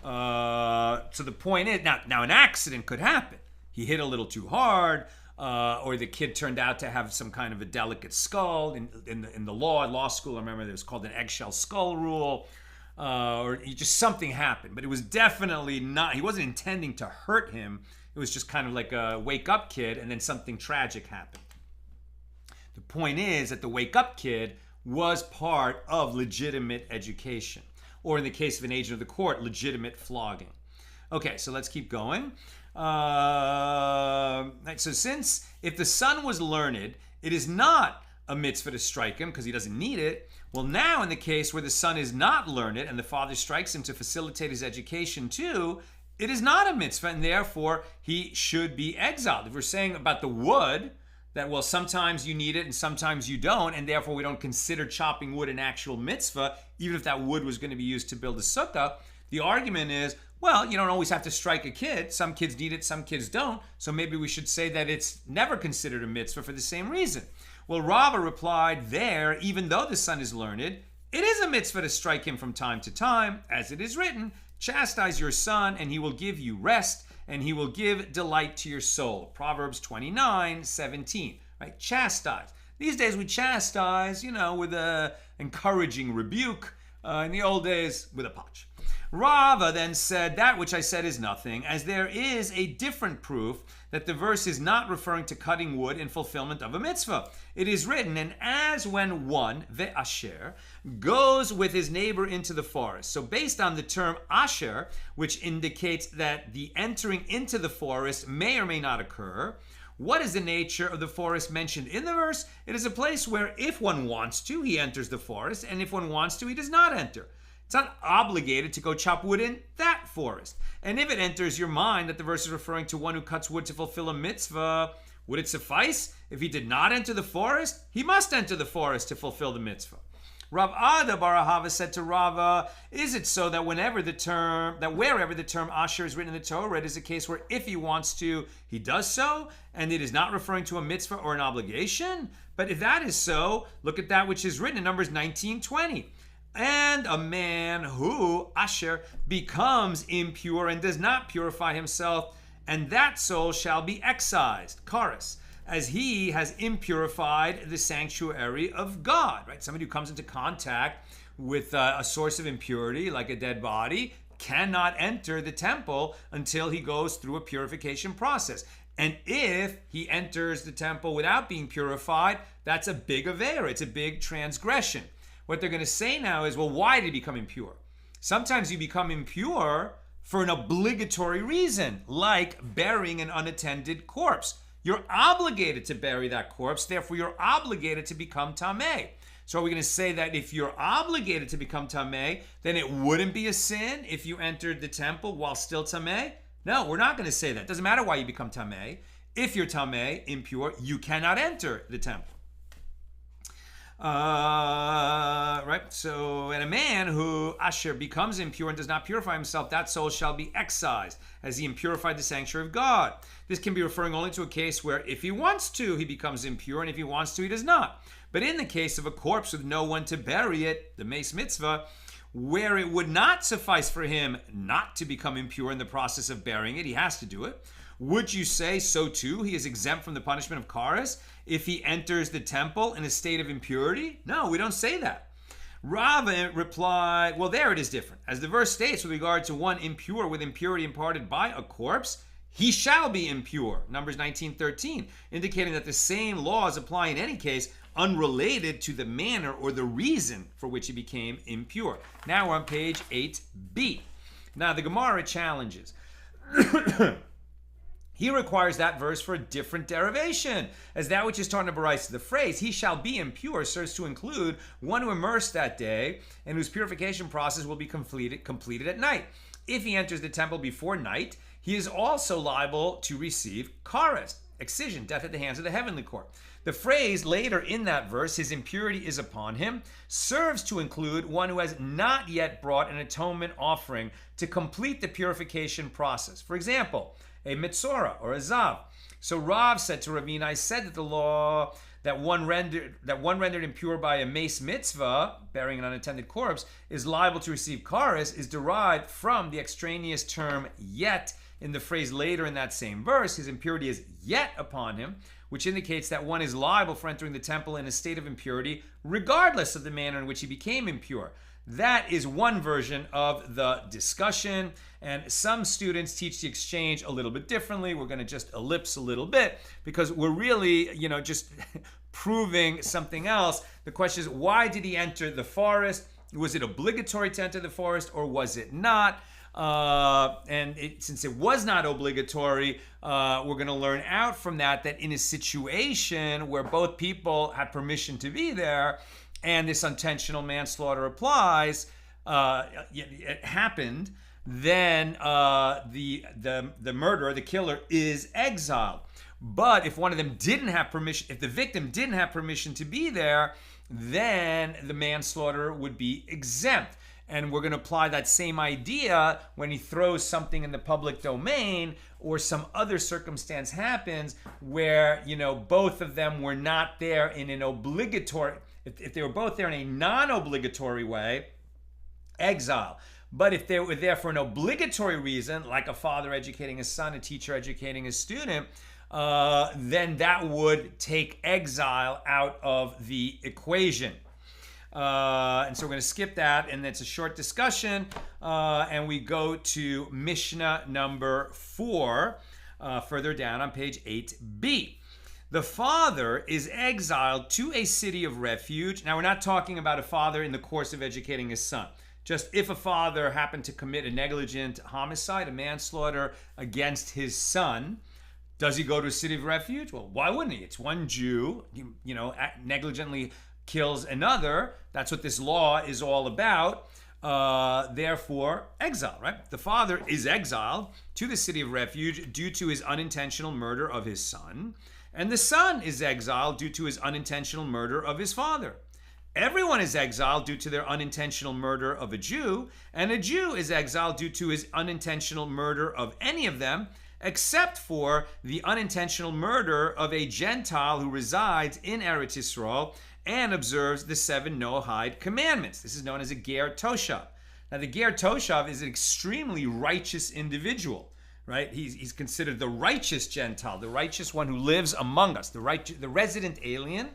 So the point is, now an accident could happen. He hit a little too hard, or the kid turned out to have some kind of a delicate skull. In the law school, I remember it was called an eggshell skull rule, or just something happened. But it was definitely not, he wasn't intending to hurt him. It was just kind of like a wake up kid, and then something tragic happened. The point is that the wake up kid was part of legitimate education, or in the case of an agent of the court, legitimate flogging. Okay, so let's keep going. So since if the son was learned, it is not a mitzvah to strike him because he doesn't need it. Well, now in the case where the son is not learned and the father strikes him to facilitate his education too, it is not a mitzvah, and therefore he should be exiled. If we're saying about the wood, that, well, sometimes you need it and sometimes you don't, and therefore we don't consider chopping wood an actual mitzvah, even if that wood was going to be used to build a sukkah, the argument is, well, you don't always have to strike a kid. Some kids need it, some kids don't. So maybe we should say that it's never considered a mitzvah for the same reason. Well, Rava replied there, even though the son is learned, it is a mitzvah to strike him from time to time, as it is written, chastise your son and he will give you rest and he will give delight to your soul. Proverbs 29:17, right? Chastise. These days we chastise, with a encouraging rebuke. In the old days, with a patch. Rava then said, that which I said is nothing, as there is a different proof that the verse is not referring to cutting wood in fulfillment of a mitzvah. It is written, and as when one, ve'asher, goes with his neighbor into the forest. So based on the term asher, which indicates that the entering into the forest may or may not occur, what is the nature of the forest mentioned in the verse? It is a place where if one wants to, he enters the forest, and if one wants to, he does not enter. It's not obligated to go chop wood in that forest. And if it enters your mind that the verse is referring to one who cuts wood to fulfill a mitzvah, would it suffice? If he did not enter the forest, he must enter the forest to fulfill the mitzvah. Rav Ada bar Ahava said to Rava, is it so that wherever the term asher is written in the Torah, it is a case where if he wants to, he does so, and it is not referring to a mitzvah or an obligation? But if that is so, look at that which is written in Numbers 19:20. And a man who, asher, becomes impure and does not purify himself, and that soul shall be excised, karas, as he has impurified the sanctuary of God, right? Somebody who comes into contact with a source of impurity, like a dead body, cannot enter the temple until he goes through a purification process. And if he enters the temple without being purified, that's a big aveira, it's a big transgression. What they're going to say now is, well, why did he become impure? Sometimes you become impure for an obligatory reason, like burying an unattended corpse. You're obligated to bury that corpse, therefore you're obligated to become tameh. So are we going to say that if you're obligated to become tameh, then it wouldn't be a sin if you entered the temple while still tameh? No, we're not going to say that. It doesn't matter why you become tameh. If you're tameh, impure, you cannot enter the temple. Right? So, and a man who, asher, becomes impure and does not purify himself, that soul shall be excised, as he impurified the sanctuary of God. This can be referring only to a case where if he wants to, he becomes impure, and if he wants to, he does not. But in the case of a corpse with no one to bury it, the mace mitzvah, where it would not suffice for him not to become impure in the process of burying it, he has to do it. Would you say so too he is exempt from the punishment of kares if he enters the temple in a state of impurity? No, we don't say that. Rava replied, well, there it is different. As the verse states with regard to one impure with impurity imparted by a corpse, he shall be impure. Numbers 19:13, indicating that the same laws apply in any case, unrelated to the manner or the reason for which he became impure. Now we're on page 8b. Now the Gemara challenges. He requires that verse for a different derivation, as that which is taught in the Baraisa. The phrase, he shall be impure, serves to include one who immersed that day and whose purification process will be completed at night. If he enters the temple before night, he is also liable to receive kares, excision, death at the hands of the heavenly court. The phrase later in that verse, his impurity is upon him, serves to include one who has not yet brought an atonement offering to complete the purification process. For example, a mitzvah or a zav. So Rav said to Ravina, I said that the law that one rendered impure by a mace mitzvah, burying an unattended corpse, is liable to receive kares, is derived from the extraneous term yet in the phrase later in that same verse. His impurity is yet upon him, which indicates that one is liable for entering the temple in a state of impurity, regardless of the manner in which he became impure. That is one version of the discussion, and some students teach the exchange a little bit differently. We're going to just ellipse a little bit because we're really, just proving something else. The question is, why did he enter the forest? Was it obligatory to enter the forest or was it not? Since it was not obligatory, we're going to learn out from that in a situation where both people had permission to be there, and this intentional manslaughter applies, it happened, then the murderer, the killer, is exiled. But if one of them didn't have permission, if the victim didn't have permission to be there, then the manslaughter would be exempt. And we're going to apply that same idea when he throws something in the public domain or some other circumstance happens where, both of them were not there in an obligatory, if they were both there in a non-obligatory way, exile. But if they were there for an obligatory reason, like a father educating his son, a teacher educating his student, then that would take exile out of the equation. And so we're going to skip that, and it's a short discussion, and we go to Mishna number 4, further down on page 8b. The father is exiled to a city of refuge. Now, we're not talking about a father in the course of educating his son. Just if a father happened to commit a negligent homicide, a manslaughter against his son, does he go to a city of refuge? Well, why wouldn't he? It's one Jew, negligently kills another. That's what this law is all about. Therefore, exile, right? The father is exiled to the city of refuge due to his unintentional murder of his son, and the son is exiled due to his unintentional murder of his father. Everyone is exiled due to their unintentional murder of a Jew, and a Jew is exiled due to his unintentional murder of any of them, except for the unintentional murder of a Gentile who resides in Eretz Yisrael and observes the 7 Noahide commandments. This is known as a ger toshav. Now, the ger toshav is an extremely righteous individual, right? He's considered the righteous Gentile, the righteous one who lives among us, the resident alien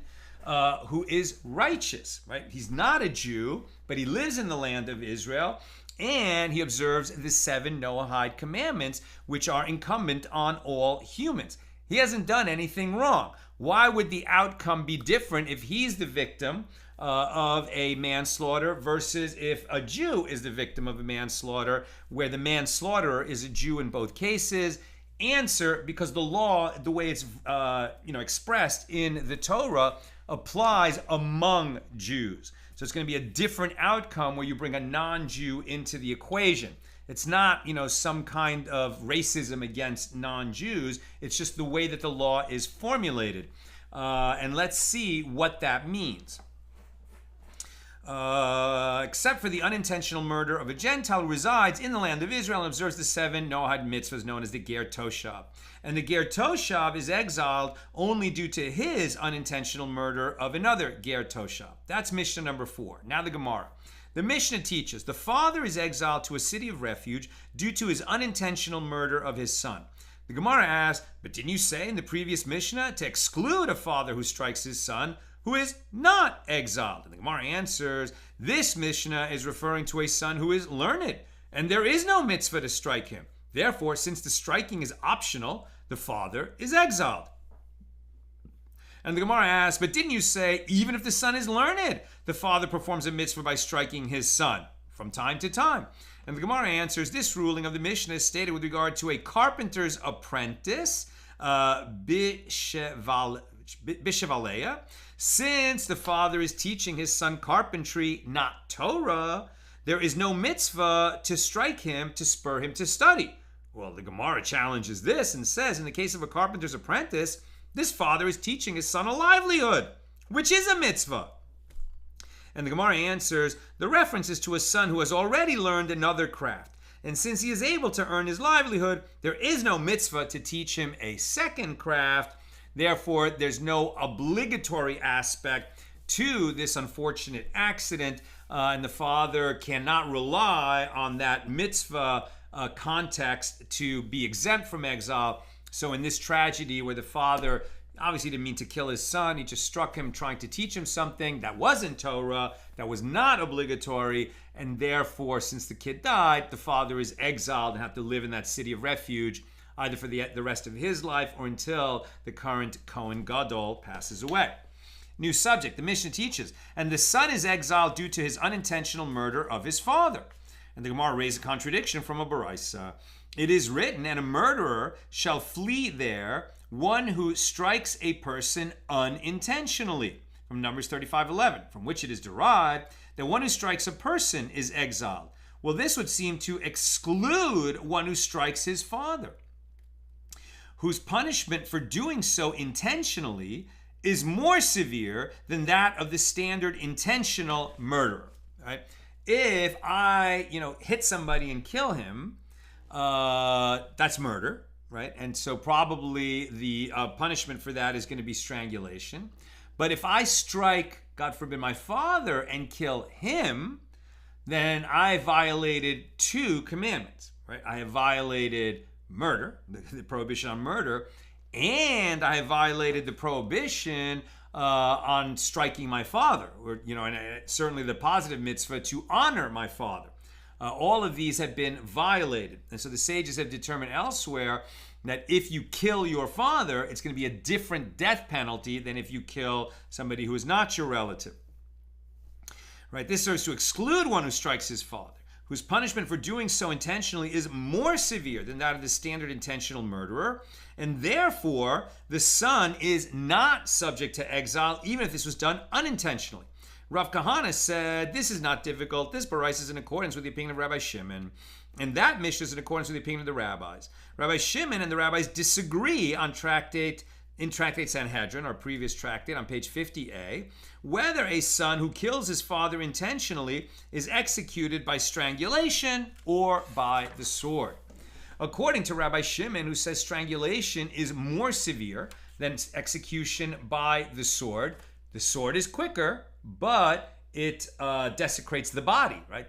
who is righteous, right? He's not a Jew, but he lives in the land of Israel, and he observes the 7 Noahide commandments, which are incumbent on all humans. He hasn't done anything wrong. Why would the outcome be different if he's the victim of a manslaughter versus if a Jew is the victim of a manslaughter, where the manslaughterer is a Jew in both cases? Answer, because the law, the way it's expressed in the Torah, applies among Jews. So it's going to be a different outcome where you bring a non-Jew into the equation. It's not, some kind of racism against non-Jews. It's just the way that the law is formulated. And let's see what that means. Except for the unintentional murder of a Gentile who resides in the land of Israel and observes the 7 Noahide mitzvahs known as the ger toshav. And the ger toshav is exiled only due to his unintentional murder of another ger toshav. That's Mishnah number 4. Now the Gemara. The Mishnah teaches the father is exiled to a city of refuge due to his unintentional murder of his son. The Gemara asks, but didn't you say in the previous Mishnah to exclude a father who strikes his son who is not exiled? And the Gemara answers, this Mishnah is referring to a son who is learned, and there is no mitzvah to strike him. Therefore, since the striking is optional, the father is exiled. And the Gemara asks, but didn't you say, even if the son is learned, the father performs a mitzvah by striking his son from time to time? And the Gemara answers, this ruling of the Mishnah is stated with regard to a carpenter's apprentice, Bishevaleya. Since the father is teaching his son carpentry, not Torah, there is no mitzvah to strike him to spur him to study. Well, the Gemara challenges this and says, in the case of a carpenter's apprentice, this father is teaching his son a livelihood, which is a mitzvah. And the Gemara answers, the reference is to a son who has already learned another craft. And since he is able to earn his livelihood, there is no mitzvah to teach him a second craft. Therefore, there's no obligatory aspect to this unfortunate accident, and the father cannot rely on that mitzvah context to be exempt from exile. So in this tragedy where the father obviously didn't mean to kill his son, he just struck him trying to teach him something that wasn't Torah, that was not obligatory, and therefore, since the kid died, the father is exiled and have to live in that city of refuge either for the rest of his life or until the current Kohen Gadol passes away. New subject, the Mishnah teaches, and the son is exiled due to his unintentional murder of his father. And the Gemara raises a contradiction from a Baraisa. It is written, and a murderer shall flee there, one who strikes a person unintentionally, from Numbers 35:11, from which it is derived that one who strikes a person is exiled. Well, this would seem to exclude one who strikes his father, whose punishment for doing so intentionally is more severe than that of the standard intentional murderer. Right? If I, hit somebody and kill him, that's murder, right? And so probably the punishment for that is going to be strangulation. But if I strike, God forbid, my father and kill him, then I violated two commandments, right? I have violated murder, the prohibition on murder, and I have violated the prohibition on striking my father, and certainly the positive mitzvah to honor my father. All of these have been violated. And so the sages have determined elsewhere that if you kill your father, it's going to be a different death penalty than if you kill somebody who is not your relative. Right? This serves to exclude one who strikes his father, whose punishment for doing so intentionally is more severe than that of the standard intentional murderer, and therefore the son is not subject to exile, even if this was done unintentionally. Rav Kahana said, this is not difficult. This barais is in accordance with the opinion of Rabbi Shimon, and that Mishnah is in accordance with the opinion of the rabbis. Rabbi Shimon and the rabbis disagree on Tractate Sanhedrin, our previous tractate on page 50a, whether a son who kills his father intentionally is executed by strangulation or by the sword. According to Rabbi Shimon, who says strangulation is more severe than execution by the sword is quicker, but it desecrates the body, right?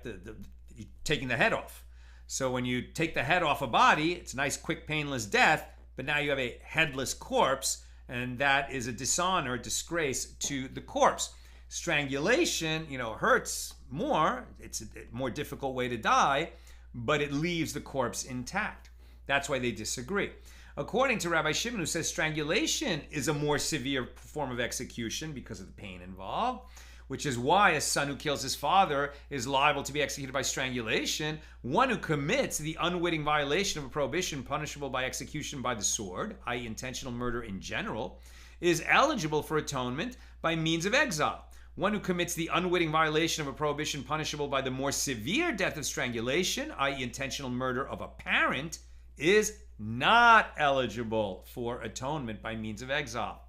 Taking the head off. So when you take the head off a body, it's a nice, quick, painless death, but now you have a headless corpse, and that is a dishonor, disgrace to the corpse. Strangulation, hurts more. It's a more difficult way to die, but it leaves the corpse intact. That's why they disagree. According to Rabbi Shimon, who says strangulation is a more severe form of execution because of the pain involved, which is why a son who kills his father is liable to be executed by strangulation, one who commits the unwitting violation of a prohibition punishable by execution by the sword, i.e. intentional murder in general, is eligible for atonement by means of exile. One who commits the unwitting violation of a prohibition punishable by the more severe death of strangulation, i.e. intentional murder of a parent, is not eligible for atonement by means of exile.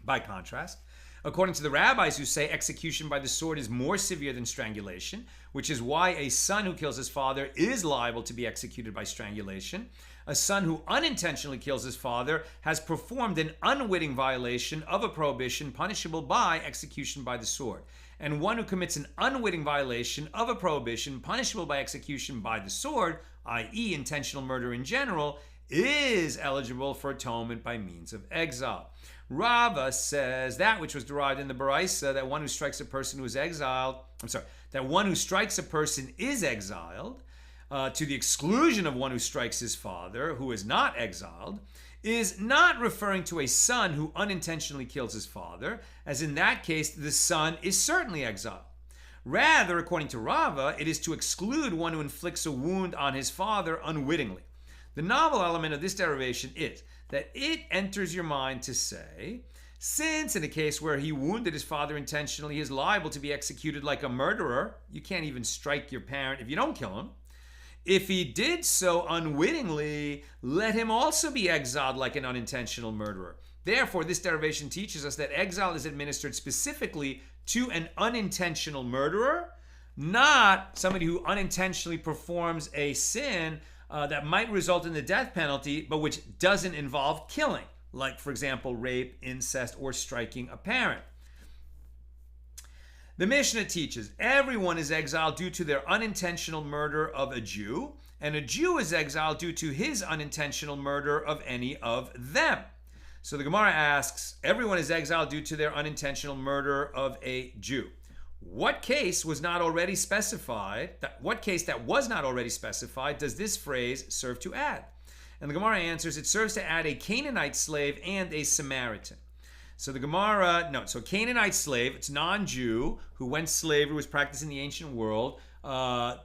By contrast, According to the rabbis who say execution by the sword is more severe than strangulation, which is why a son who kills his father is liable to be executed by strangulation, a son who unintentionally kills his father has performed an unwitting violation of a prohibition punishable by execution by the sword. And one who commits an unwitting violation of a prohibition punishable by execution by the sword, i.e. intentional murder in general, is eligible for atonement by means of exile. Rava says that which was derived in the Baraisa, that one who strikes a person who is exiled, that one who strikes a person is exiled, to the exclusion of one who strikes his father, who is not exiled, is not referring to a son who unintentionally kills his father, as in that case the son is certainly exiled. Rather, according to Rava, it is to exclude one who inflicts a wound on his father unwittingly. The novel element of this derivation is that it enters your mind to say, since in a case where he wounded his father intentionally, he is liable to be executed like a murderer. You can't even strike your parent if you don't kill him. If he did so unwittingly, let him also be exiled like an unintentional murderer. Therefore, this derivation teaches us that exile is administered specifically to an unintentional murderer, not somebody who unintentionally performs a sin that might result in the death penalty, but which doesn't involve killing, like, for example, rape, incest, or striking a parent. The Mishnah teaches everyone is exiled due to their unintentional murder of a Jew, and a Jew is exiled due to his unintentional murder of any of them. So the Gemara asks, everyone is exiled due to their unintentional murder of a Jew. What case was not already specified? What case that was not already specified does this phrase serve to add? And the Gemara answers, it serves to add a Canaanite slave and a Samaritan. So the Gemara, so Canaanite slave, it's non-Jew, who when slavery was practiced in the ancient world,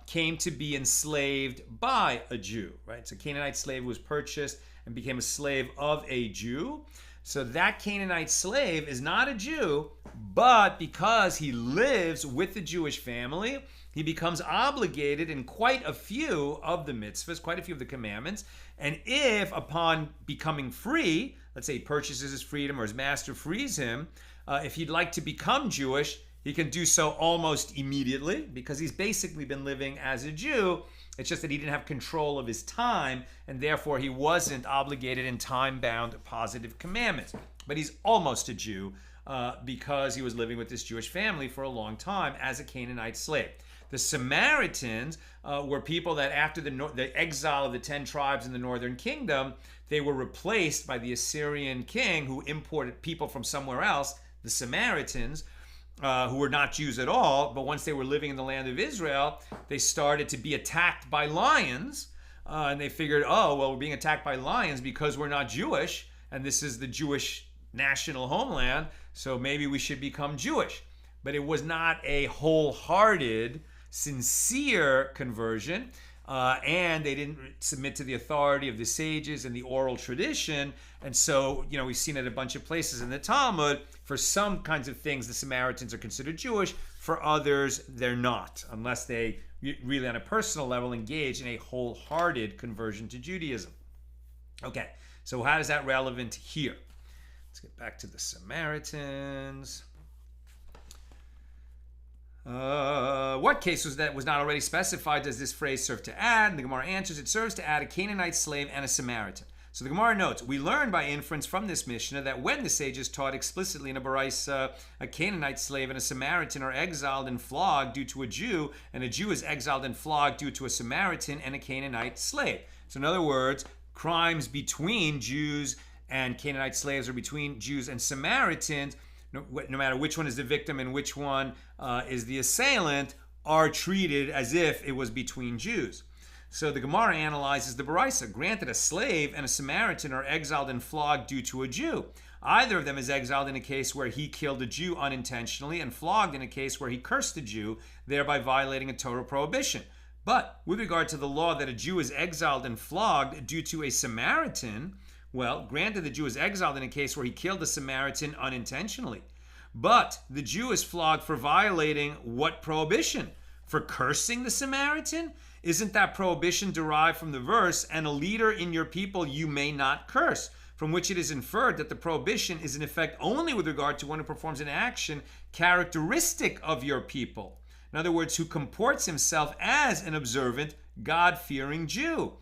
came to be enslaved by a Jew, right? So Canaanite slave was purchased and became a slave of a Jew. So that Canaanite slave is not a Jew, but because he lives with the Jewish family, he becomes obligated in quite a few of the mitzvahs, quite a few of the commandments. And if upon becoming free, let's say he purchases his freedom or his master frees him, if he'd like to become Jewish, he can do so almost immediately because he's basically been living as a Jew. It's just that he didn't have control of his time, and therefore he wasn't obligated in time-bound positive commandments. But he's almost a Jew because he was living with this Jewish family for a long time as a Canaanite slave. The Samaritans were people that after the exile of the 10 tribes in the northern kingdom, they were replaced by the Assyrian king who imported people from somewhere else, the Samaritans, who were not Jews at all, but once they were living in the land of Israel, they started to be attacked by lions, and they figured, we're being attacked by lions because we're not Jewish, and this is the Jewish national homeland, so maybe we should become Jewish. But it was not a wholehearted, sincere conversion, and they didn't submit to the authority of the sages and the oral tradition. And so, we've seen it a bunch of places in the Talmud. For some kinds of things, the Samaritans are considered Jewish. For others, they're not, unless they really on a personal level engage in a wholehearted conversion to Judaism. Okay, so how is that relevant here? Let's get back to the Samaritans. What case was not already specified does this phrase serve to add? And the Gemara answers, it serves to add a Canaanite slave and a Samaritan. So the Gemara notes, we learn by inference from this Mishnah that when the sages taught explicitly in a Baraisa, a Canaanite slave and a Samaritan are exiled and flogged due to a Jew, and a Jew is exiled and flogged due to a Samaritan and a Canaanite slave. So in other words, crimes between Jews and Canaanite slaves or between Jews and Samaritans, no matter which one is the victim and which one is the assailant, are treated as if it was between Jews. So the Gemara analyzes the Baraisa. Granted, a slave and a Samaritan are exiled and flogged due to a Jew. Either of them is exiled in a case where he killed a Jew unintentionally and flogged in a case where he cursed a Jew, thereby violating a Torah prohibition. But with regard to the law that a Jew is exiled and flogged due to a Samaritan, well, granted the Jew is exiled in a case where he killed a Samaritan unintentionally. But the Jew is flogged for violating what prohibition? For cursing the Samaritan? Isn't that prohibition derived from the verse, and a leader in your people you may not curse? from which it is inferred that the prohibition is in effect only with regard to one who performs an action characteristic of your people. In other words, who comports himself as an observant, God-fearing Jew.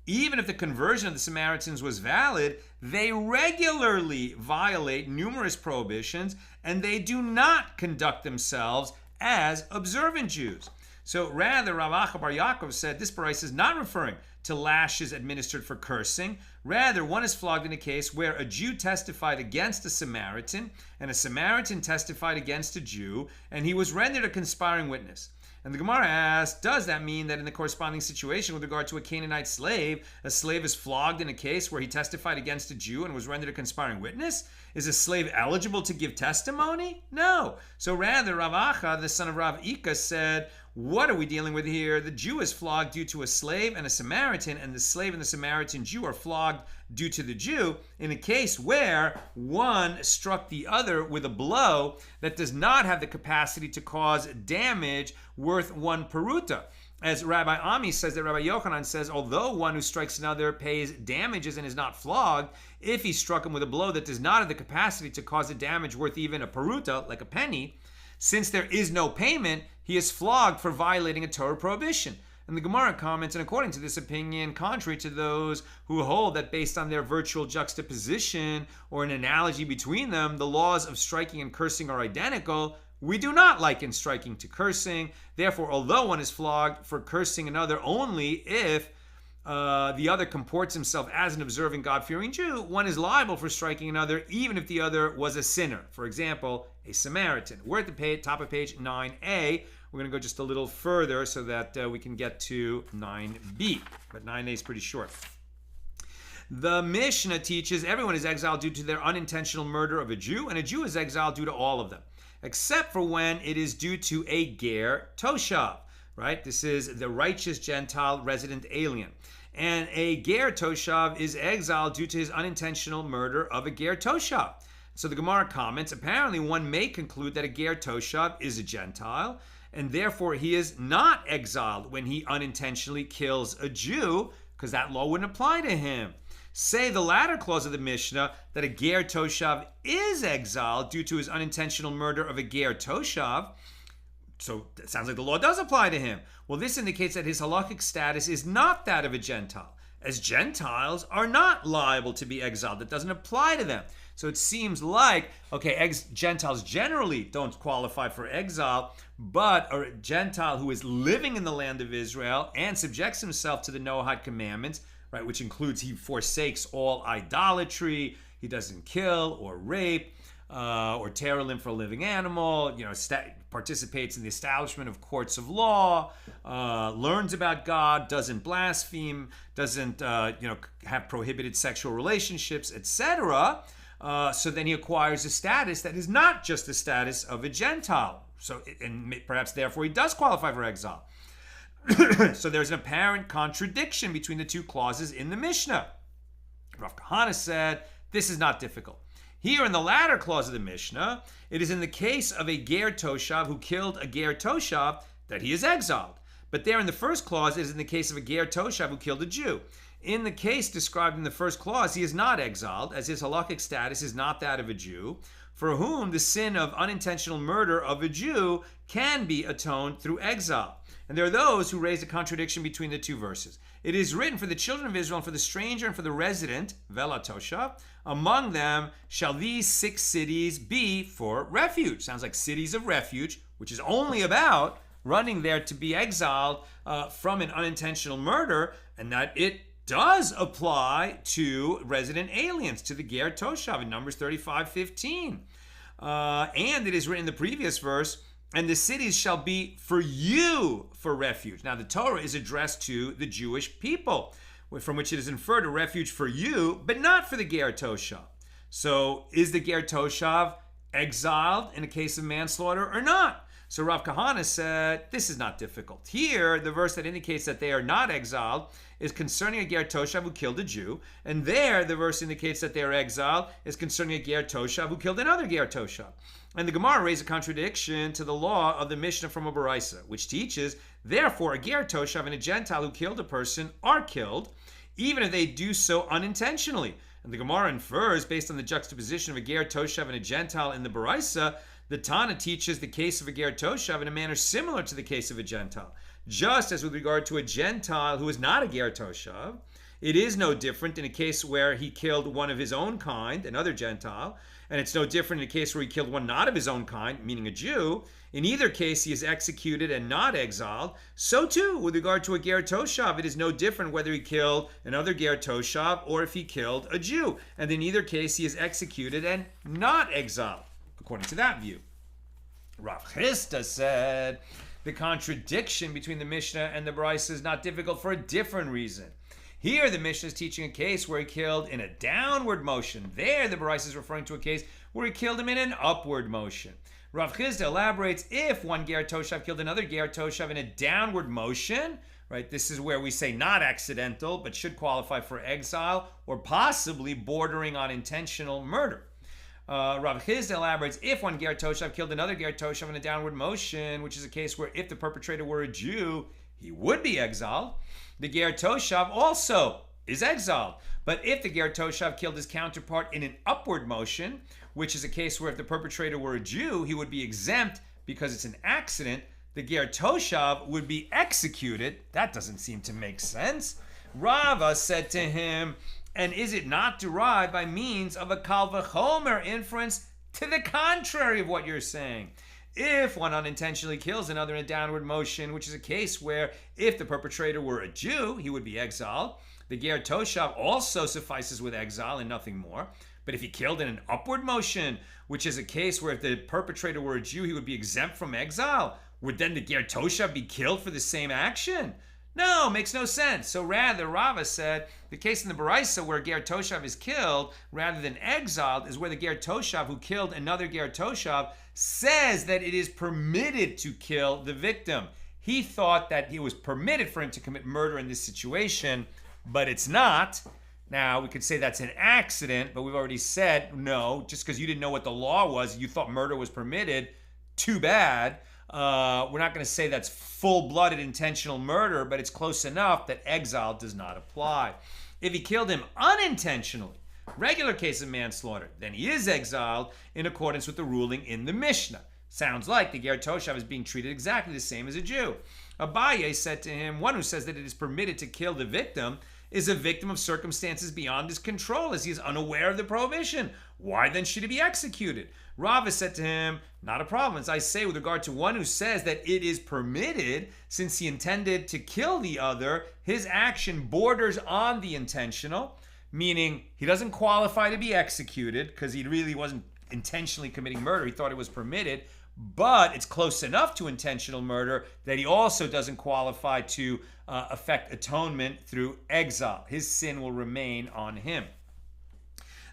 Even if the conversion of the Samaritans was valid, they regularly violate numerous prohibitions, and they do not conduct themselves as observant Jews. So rather, Rav Acha Bar Yaakov said this baraisa is not referring to lashes administered for cursing. Rather, one is flogged in a case where a Jew testified against a Samaritan, and a Samaritan testified against a Jew, and he was rendered a conspiring witness. And the Gemara asks, does that mean that in the corresponding situation with regard to a Canaanite slave, a slave is flogged in a case where he testified against a Jew and was rendered a conspiring witness? Is a slave eligible to give testimony? No. So rather, Rav Acha, the son of Rav Ika, said, what are we dealing with here? The Jew is flogged due to a slave and a Samaritan, and the slave and the Samaritan Jew are flogged due to the Jew in a case where one struck the other with a blow that does not have the capacity to cause damage worth one peruta. As Rabbi Ami says, that Rabbi Yochanan says, although one who strikes another pays damages and is not flogged, if he struck him with a blow that does not have the capacity to cause a damage worth even a peruta, like a penny, since there is no payment, he is flogged for violating a Torah prohibition. And the Gemara comments, and according to this opinion, contrary to those who hold that based on their virtual juxtaposition or an analogy between them, the laws of striking and cursing are identical, we do not liken striking to cursing. Therefore, although one is flogged for cursing another only if the other comports himself as an observing God-fearing Jew, one is liable for striking another even if the other was a sinner. For example, a Samaritan. We're at the top of page 9a. We're going to go just a little further so that we can get to 9b. But 9a is pretty short. The Mishna teaches everyone is exiled due to their unintentional murder of a Jew, and a Jew is exiled due to all of them, except for when it is due to a ger toshav. Right? This is the righteous Gentile resident alien. And a ger toshav is exiled due to his unintentional murder of a ger toshav. So the Gemara comments, apparently one may conclude that a ger toshav is a Gentile, and therefore he is not exiled when he unintentionally kills a Jew, because that law wouldn't apply to him. Say the latter clause of the Mishnah, that a ger toshav is exiled due to his unintentional murder of a ger toshav, so it sounds like the law does apply to him. Well, this indicates that his halakhic status is not that of a Gentile, as Gentiles are not liable to be exiled. That doesn't apply to them. So it seems like, okay, Gentiles generally don't qualify for exile, but a Gentile who is living in the land of Israel and subjects himself to the Noahide commandments, right, which includes he forsakes all idolatry, he doesn't kill or rape, or tear a limb for a living animal, participates in the establishment of courts of law, learns about God, doesn't blaspheme, doesn't have prohibited sexual relationships, etc. So then he acquires a status that is not just the status of a Gentile. So, and perhaps therefore he does qualify for exile. So there's an apparent contradiction between the two clauses in the Mishnah. Rav Kahana said, this is not difficult. Here in the latter clause of the Mishnah, it is in the case of a ger toshav who killed a ger toshav that he is exiled. But there in the first clause, it is in the case of a ger toshav who killed a Jew. In the case described in the first clause, he is not exiled, as his halakhic status is not that of a Jew, for whom the sin of unintentional murder of a Jew can be atoned through exile. And there are those who raise a contradiction between the two verses. It is written for the children of Israel and for the stranger and for the resident, vela toshav, among them shall these 6 cities be for refuge. Sounds like cities of refuge, which is only about running there to be exiled from an unintentional murder, and that it does apply to resident aliens, to the ger toshav in Numbers 35:15. And it is written in the previous verse, and the cities shall be for you for refuge. Now the Torah is addressed to the Jewish people, from which it is inferred a refuge for you, but not for the ger toshav. So is the ger toshav exiled in a case of manslaughter or not? So Rav Kahana said, this is not difficult. Here, the verse that indicates that they are not exiled is concerning a ger toshav who killed a Jew, and there the verse indicates that they are exiled is concerning a ger toshav who killed another ger toshav. And the Gemara raised a contradiction to the law of the Mishnah from a baraisa, which teaches, therefore, a ger toshav and a Gentile who killed a person are killed, even if they do so unintentionally. And the Gemara infers, based on the juxtaposition of a ger toshav and a Gentile in the Baraisa, the Tana teaches the case of a ger toshav in a manner similar to the case of a Gentile. Just as with regard to a Gentile who is not a ger toshav, it is no different in a case where he killed one of his own kind, another Gentile, and it's no different in a case where he killed one not of his own kind, meaning a Jew. In either case, he is executed and not exiled. So too, with regard to a ger toshav, it is no different whether he killed another ger toshav or if he killed a Jew. And in either case, he is executed and not exiled, according to that view. Rav Chisda said, the contradiction between the Mishnah and the Baraisa is not difficult for a different reason. Here, the Mishnah is teaching a case where he killed in a downward motion. There, the Baraisa is referring to a case where he killed him in an upward motion. Rav Chisda elaborates, if one ger toshav killed another ger toshav in a downward motion, right? This is where we say not accidental, but should qualify for exile, or possibly bordering on intentional murder. Rav Chisda elaborates, if one ger toshav killed another ger toshav in a downward motion, which is a case where if the perpetrator were a Jew, he would be exiled. The ger toshav also is exiled. But if the ger toshav killed his counterpart in an upward motion, which is a case where if the perpetrator were a Jew, he would be exempt because it's an accident, the ger toshav would be executed. That doesn't seem to make sense. Rava said to him, and is it not derived by means of a kal v'chomer inference to the contrary of what you're saying? If one unintentionally kills another in a downward motion, which is a case where if the perpetrator were a Jew, he would be exiled, the ger toshav also suffices with exile and nothing more. But if he killed in an upward motion, which is a case where if the perpetrator were a Jew, he would be exempt from exile, would then the ger toshav be killed for the same action? No, makes no sense. So rather, Rava said, the case in the Baraisa where ger toshav is killed rather than exiled is where the ger toshav who killed another ger toshav says that it is permitted to kill the victim. He thought that it was permitted for him to commit murder in this situation, but it's not. Now, we could say that's an accident, but we've already said, no, just because you didn't know what the law was, you thought murder was permitted, too bad. We're not going to say that's full-blooded intentional murder, but it's close enough that exile does not apply. If he killed him unintentionally, regular case of manslaughter, then he is exiled in accordance with the ruling in the Mishnah. Sounds like the ger toshav is being treated exactly the same as a Jew. Abaye said to him, one who says that it is permitted to kill the victim is a victim of circumstances beyond his control, as he is unaware of the prohibition. Why then should he be executed? Rava said to him, not a problem. As I say, with regard to one who says that it is permitted, since he intended to kill the other, his action borders on the intentional, meaning he doesn't qualify to be executed because he really wasn't intentionally committing murder. He thought it was permitted, but it's close enough to intentional murder that he also doesn't qualify to effect atonement through exile. His sin will remain on him.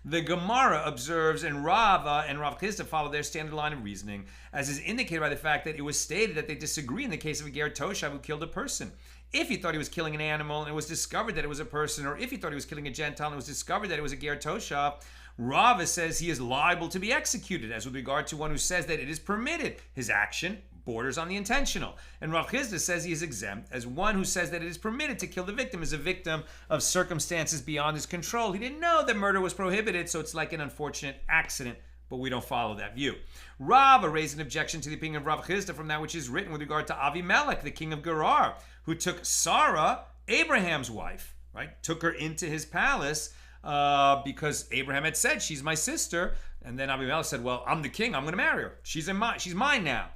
The Gemara observes, and Rava and Rav Chisda follow their standard line of reasoning, as is indicated by the fact that it was stated that they disagree in the case of a ger toshav who killed a person. If he thought he was killing an animal and it was discovered that it was a person, or if he thought he was killing a Gentile and it was discovered that it was a ger toshav, Rava says he is liable to be executed, as with regard to one who says that it is permitted. His action borders on the intentional. And Rav Chisda says he is exempt, as one who says that it is permitted to kill the victim is a victim of circumstances beyond his control. He didn't know that murder was prohibited, so it's like an unfortunate accident, but we don't follow that view. Rava raised an objection to the opinion of Rav Chisda from that which is written with regard to Avimelech, the king of Gerar, who took Sarah, Abraham's wife, right? Took her into his palace because Abraham had said, she's my sister. And then Abimelech said, well, I'm the king, I'm going to marry her. She's mine now.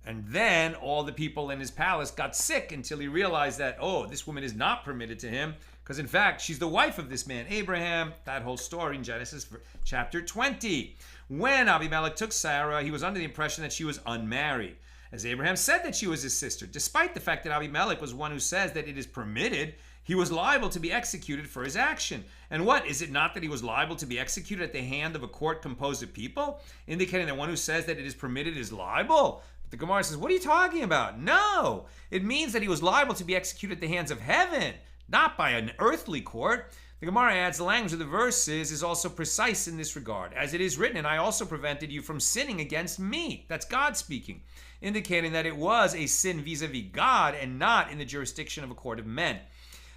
And then all the people in his palace got sick until he realized that, oh, this woman is not permitted to him, because in fact, she's the wife of this man, Abraham. That whole story in Genesis chapter 20. When Abimelech took Sarah, he was under the impression that she was unmarried, as Abraham said that she was his sister. Despite the fact that Abimelech was one who says that it is permitted, he was liable to be executed for his action. And what? Is it not that he was liable to be executed at the hand of a court composed of people? Indicating that one who says that it is permitted is liable? But the Gemara says, what are you talking about? No! It means that he was liable to be executed at the hands of heaven, not by an earthly court. The Gemara adds, the language of the verses is also precise in this regard. As it is written, and I also prevented you from sinning against me. That's God speaking, indicating that it was a sin vis-a-vis God and not in the jurisdiction of a court of men.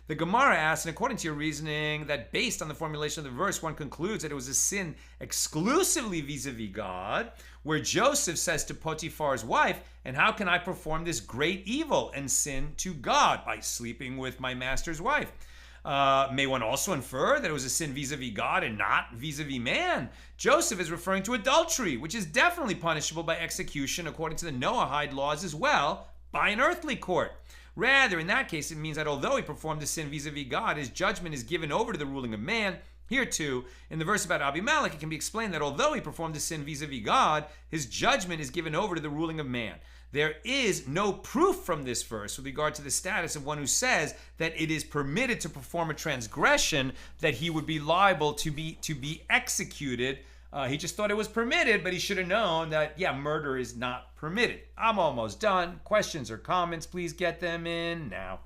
The Gemara asks, and according to your reasoning, that based on the formulation of the verse, one concludes that it was a sin exclusively vis-a-vis God, where Joseph says to Potiphar's wife, and how can I perform this great evil and sin to God by sleeping with my master's wife? May one also infer that it was a sin vis-a-vis God and not vis-a-vis man? Joseph is referring to adultery, which is definitely punishable by execution according to the Noahide laws as well, by an earthly court. Rather, in that case, it means that although he performed the sin vis-a-vis God, his judgment is given over to the ruling of man. Here too, in the verse about Abimelech, it can be explained that although he performed the sin vis-a-vis God, his judgment is given over to the ruling of man. There is no proof from this verse with regard to the status of one who says that it is permitted to perform a transgression, that he would be liable to be executed. He just thought it was permitted, but he should have known that, murder is not permitted. I'm almost done. Questions or comments, please get them in now.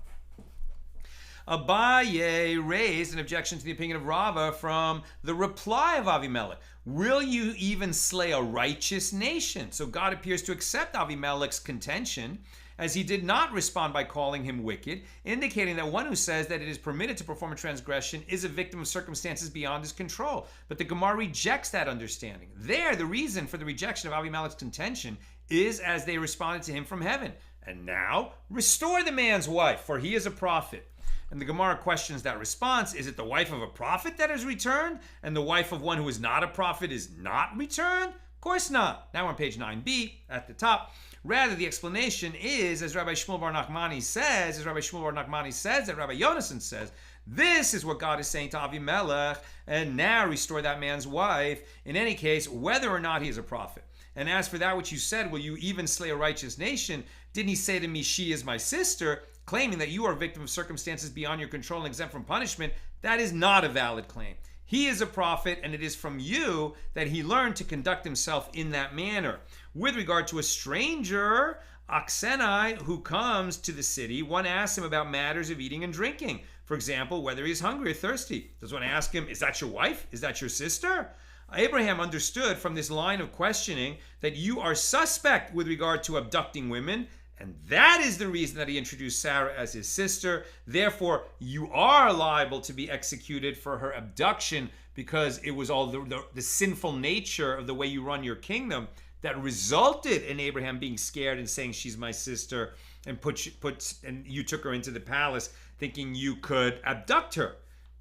Abaye raised an objection to the opinion of Rava from the reply of Avimelech. Will you even slay a righteous nation? So God appears to accept Avimelech's contention, as he did not respond by calling him wicked, indicating that one who says that it is permitted to perform a transgression is a victim of circumstances beyond his control. But the Gemara rejects that understanding. There, the reason for the rejection of Avimelech's contention is as they responded to him from heaven. And now, restore the man's wife, for he is a prophet. And the Gemara questions that response. Is it the wife of a prophet that is returned, and the wife of one who is not a prophet is not returned? Of course not. Now we're on page 9b at the top. Rather, the explanation is, as Rabbi Shmuel Bar Nachmani says, that Rabbi Yonason says, this is what God is saying to Avimelech, and now restore that man's wife, in any case, whether or not he is a prophet. And as for that which you said, will you even slay a righteous nation? Didn't he say to me, she is my sister, claiming that you are a victim of circumstances beyond your control and exempt from punishment? That is not a valid claim. He is a prophet, and it is from you that he learned to conduct himself in that manner. With regard to a stranger, Aksenai, who comes to the city, one asks him about matters of eating and drinking. For example, whether he is hungry or thirsty. Does one ask him, is that your wife? Is that your sister? Abraham understood from this line of questioning that you are suspect with regard to abducting women, and that is the reason that he introduced Sarah as his sister. Therefore, you are liable to be executed for her abduction, because it was all the sinful nature of the way you run your kingdom that resulted in Abraham being scared and saying, she's my sister, and and you took her into the palace thinking you could abduct her.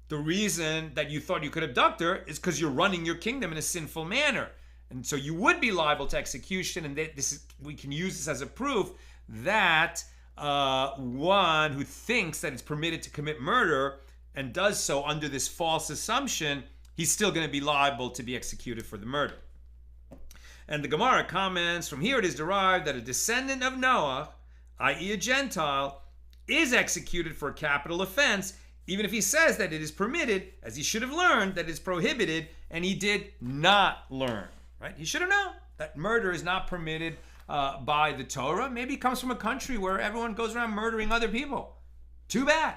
The reason that you thought you could abduct her is because you're running your kingdom in a sinful manner. And so you would be liable to execution, and we can use this as a proof that one who thinks that it's permitted to commit murder and does so under this false assumption, he's still going to be liable to be executed for the murder. And the Gemara comments, from here it is derived that a descendant of Noah, i.e. a Gentile, is executed for a capital offense, even if he says that it is permitted, as he should have learned that it is prohibited, and he did not learn. Right? He should have known that murder is not permitted by the Torah. Maybe he comes from a country where everyone goes around murdering other people. Too bad.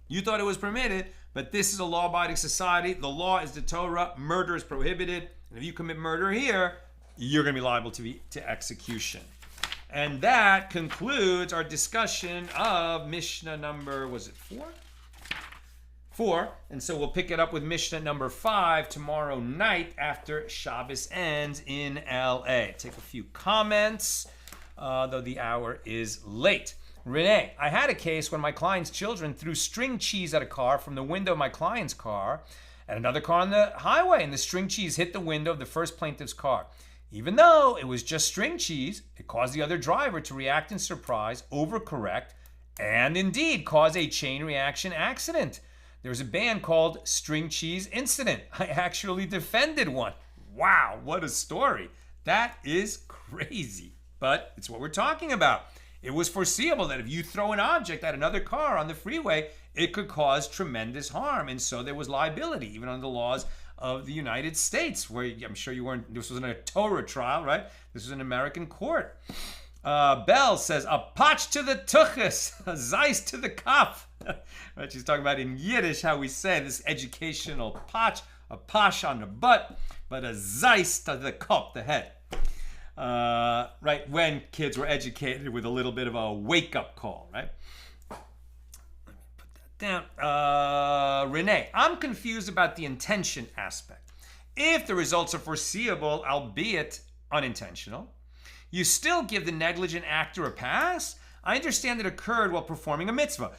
You thought it was permitted, but this is a law-abiding society. The law is the Torah. Murder is prohibited. And if you commit murder here, you're going to be liable to execution. And that concludes our discussion of Mishnah number, was it 4? 4. And so we'll pick it up with Mishnah number 5 tomorrow night after Shabbos ends in LA. Take a few comments, though the hour is late. Renee, I had a case when my client's children threw string cheese at a car from the window of my client's car and another car on the highway, and the string cheese hit the window of the first plaintiff's car. Even though it was just string cheese, it caused the other driver to react in surprise, overcorrect, and indeed cause a chain reaction accident. There's a band called String Cheese Incident. I actually defended one. Wow, what a story. That is crazy. But it's what we're talking about. It was foreseeable that if you throw an object at another car on the freeway, it could cause tremendous harm. And so there was liability, even under the laws of the United States, where I'm sure you weren't, this wasn't a Torah trial, right? This was an American court. Bell says, a patch to the tuchus, a zeis to the kaf. Right, she's talking about in Yiddish how we say this educational patch, a pash on the butt, but a zeis to the kop, the head. Right, when kids were educated with a little bit of a wake-up call, right? Let me put that down. Renee, I'm confused about the intention aspect. If the results are foreseeable, albeit unintentional, you still give the negligent actor a pass? I understand it occurred while performing a mitzvah.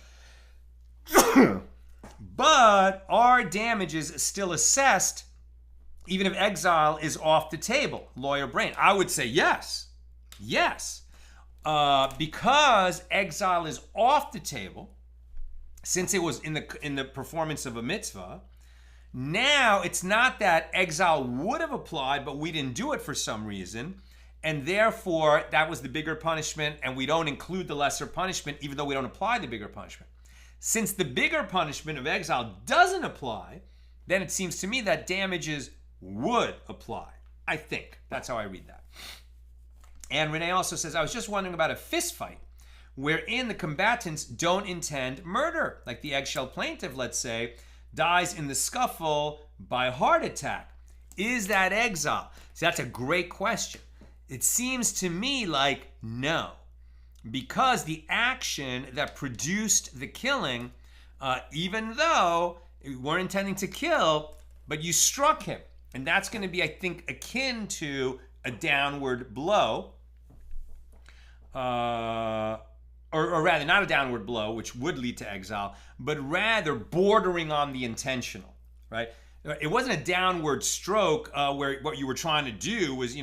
But are damages still assessed even if exile is off the table? Lawyer Brain. I would say yes. Yes. Because exile is off the table, since it was in the performance of a mitzvah, now it's not that exile would have applied, but we didn't do it for some reason, and therefore that was the bigger punishment, and we don't include the lesser punishment, even though we don't apply the bigger punishment. Since the bigger punishment of exile doesn't apply, then it seems to me that damages would apply. I think. That's how I read that. And Renee also says, I was just wondering about a fist fight wherein the combatants don't intend murder, like the eggshell plaintiff, let's say, dies in the scuffle by heart attack. Is that exile? See, that's a great question. It seems to me like no, because the action that produced the killing, even though you weren't intending to kill, but you struck him. And that's going to be, I think, akin to a downward blow, or rather, not a downward blow, which would lead to exile, but rather bordering on the intentional, right? It wasn't a downward stroke where what you were trying to do was,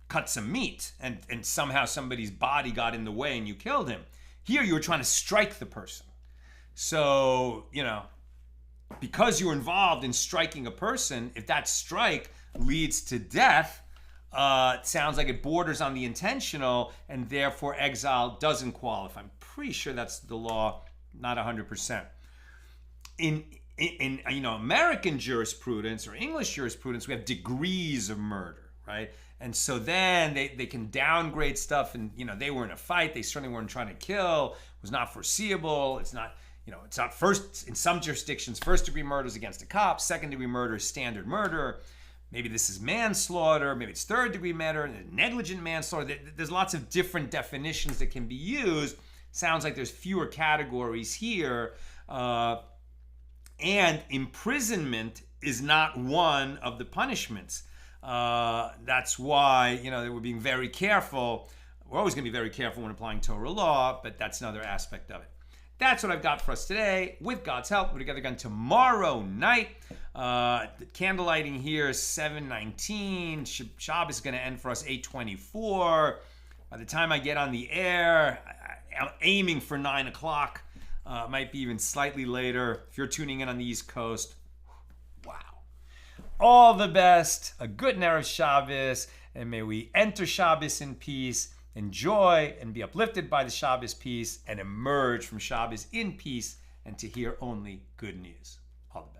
cut some meat and somehow somebody's body got in the way and you killed him. Here you were trying to strike the person. So, because you were involved in striking a person, if that strike leads to death, it sounds like it borders on the intentional, and therefore exile doesn't qualify. I'm pretty sure that's the law, not 100%. In American jurisprudence or English jurisprudence, we have degrees of murder, right? And so then they can downgrade stuff, and they were in a fight, they certainly weren't trying to kill, it was not foreseeable, it's not first, in some jurisdictions, first degree murder is against a cop, second degree murder is standard murder. Maybe this is manslaughter, maybe it's third degree murder, negligent manslaughter. There's lots of different definitions that can be used. Sounds like there's fewer categories here. And imprisonment is not one of the punishments. That's why, we're being very careful. We're always going to be very careful when applying Torah law, but that's another aspect of it. That's what I've got for us today. With God's help, we're together again tomorrow night. The candlelighting here is 7:19. Shabbos is going to end for us 8:24. By the time I get on the air, I'm aiming for 9 o'clock. Might be even slightly later. If you're tuning in on the East Coast, wow. All the best. A good Erev Shabbos. And may we enter Shabbos in peace, enjoy and be uplifted by the Shabbos peace, and emerge from Shabbos in peace and to hear only good news. All the best.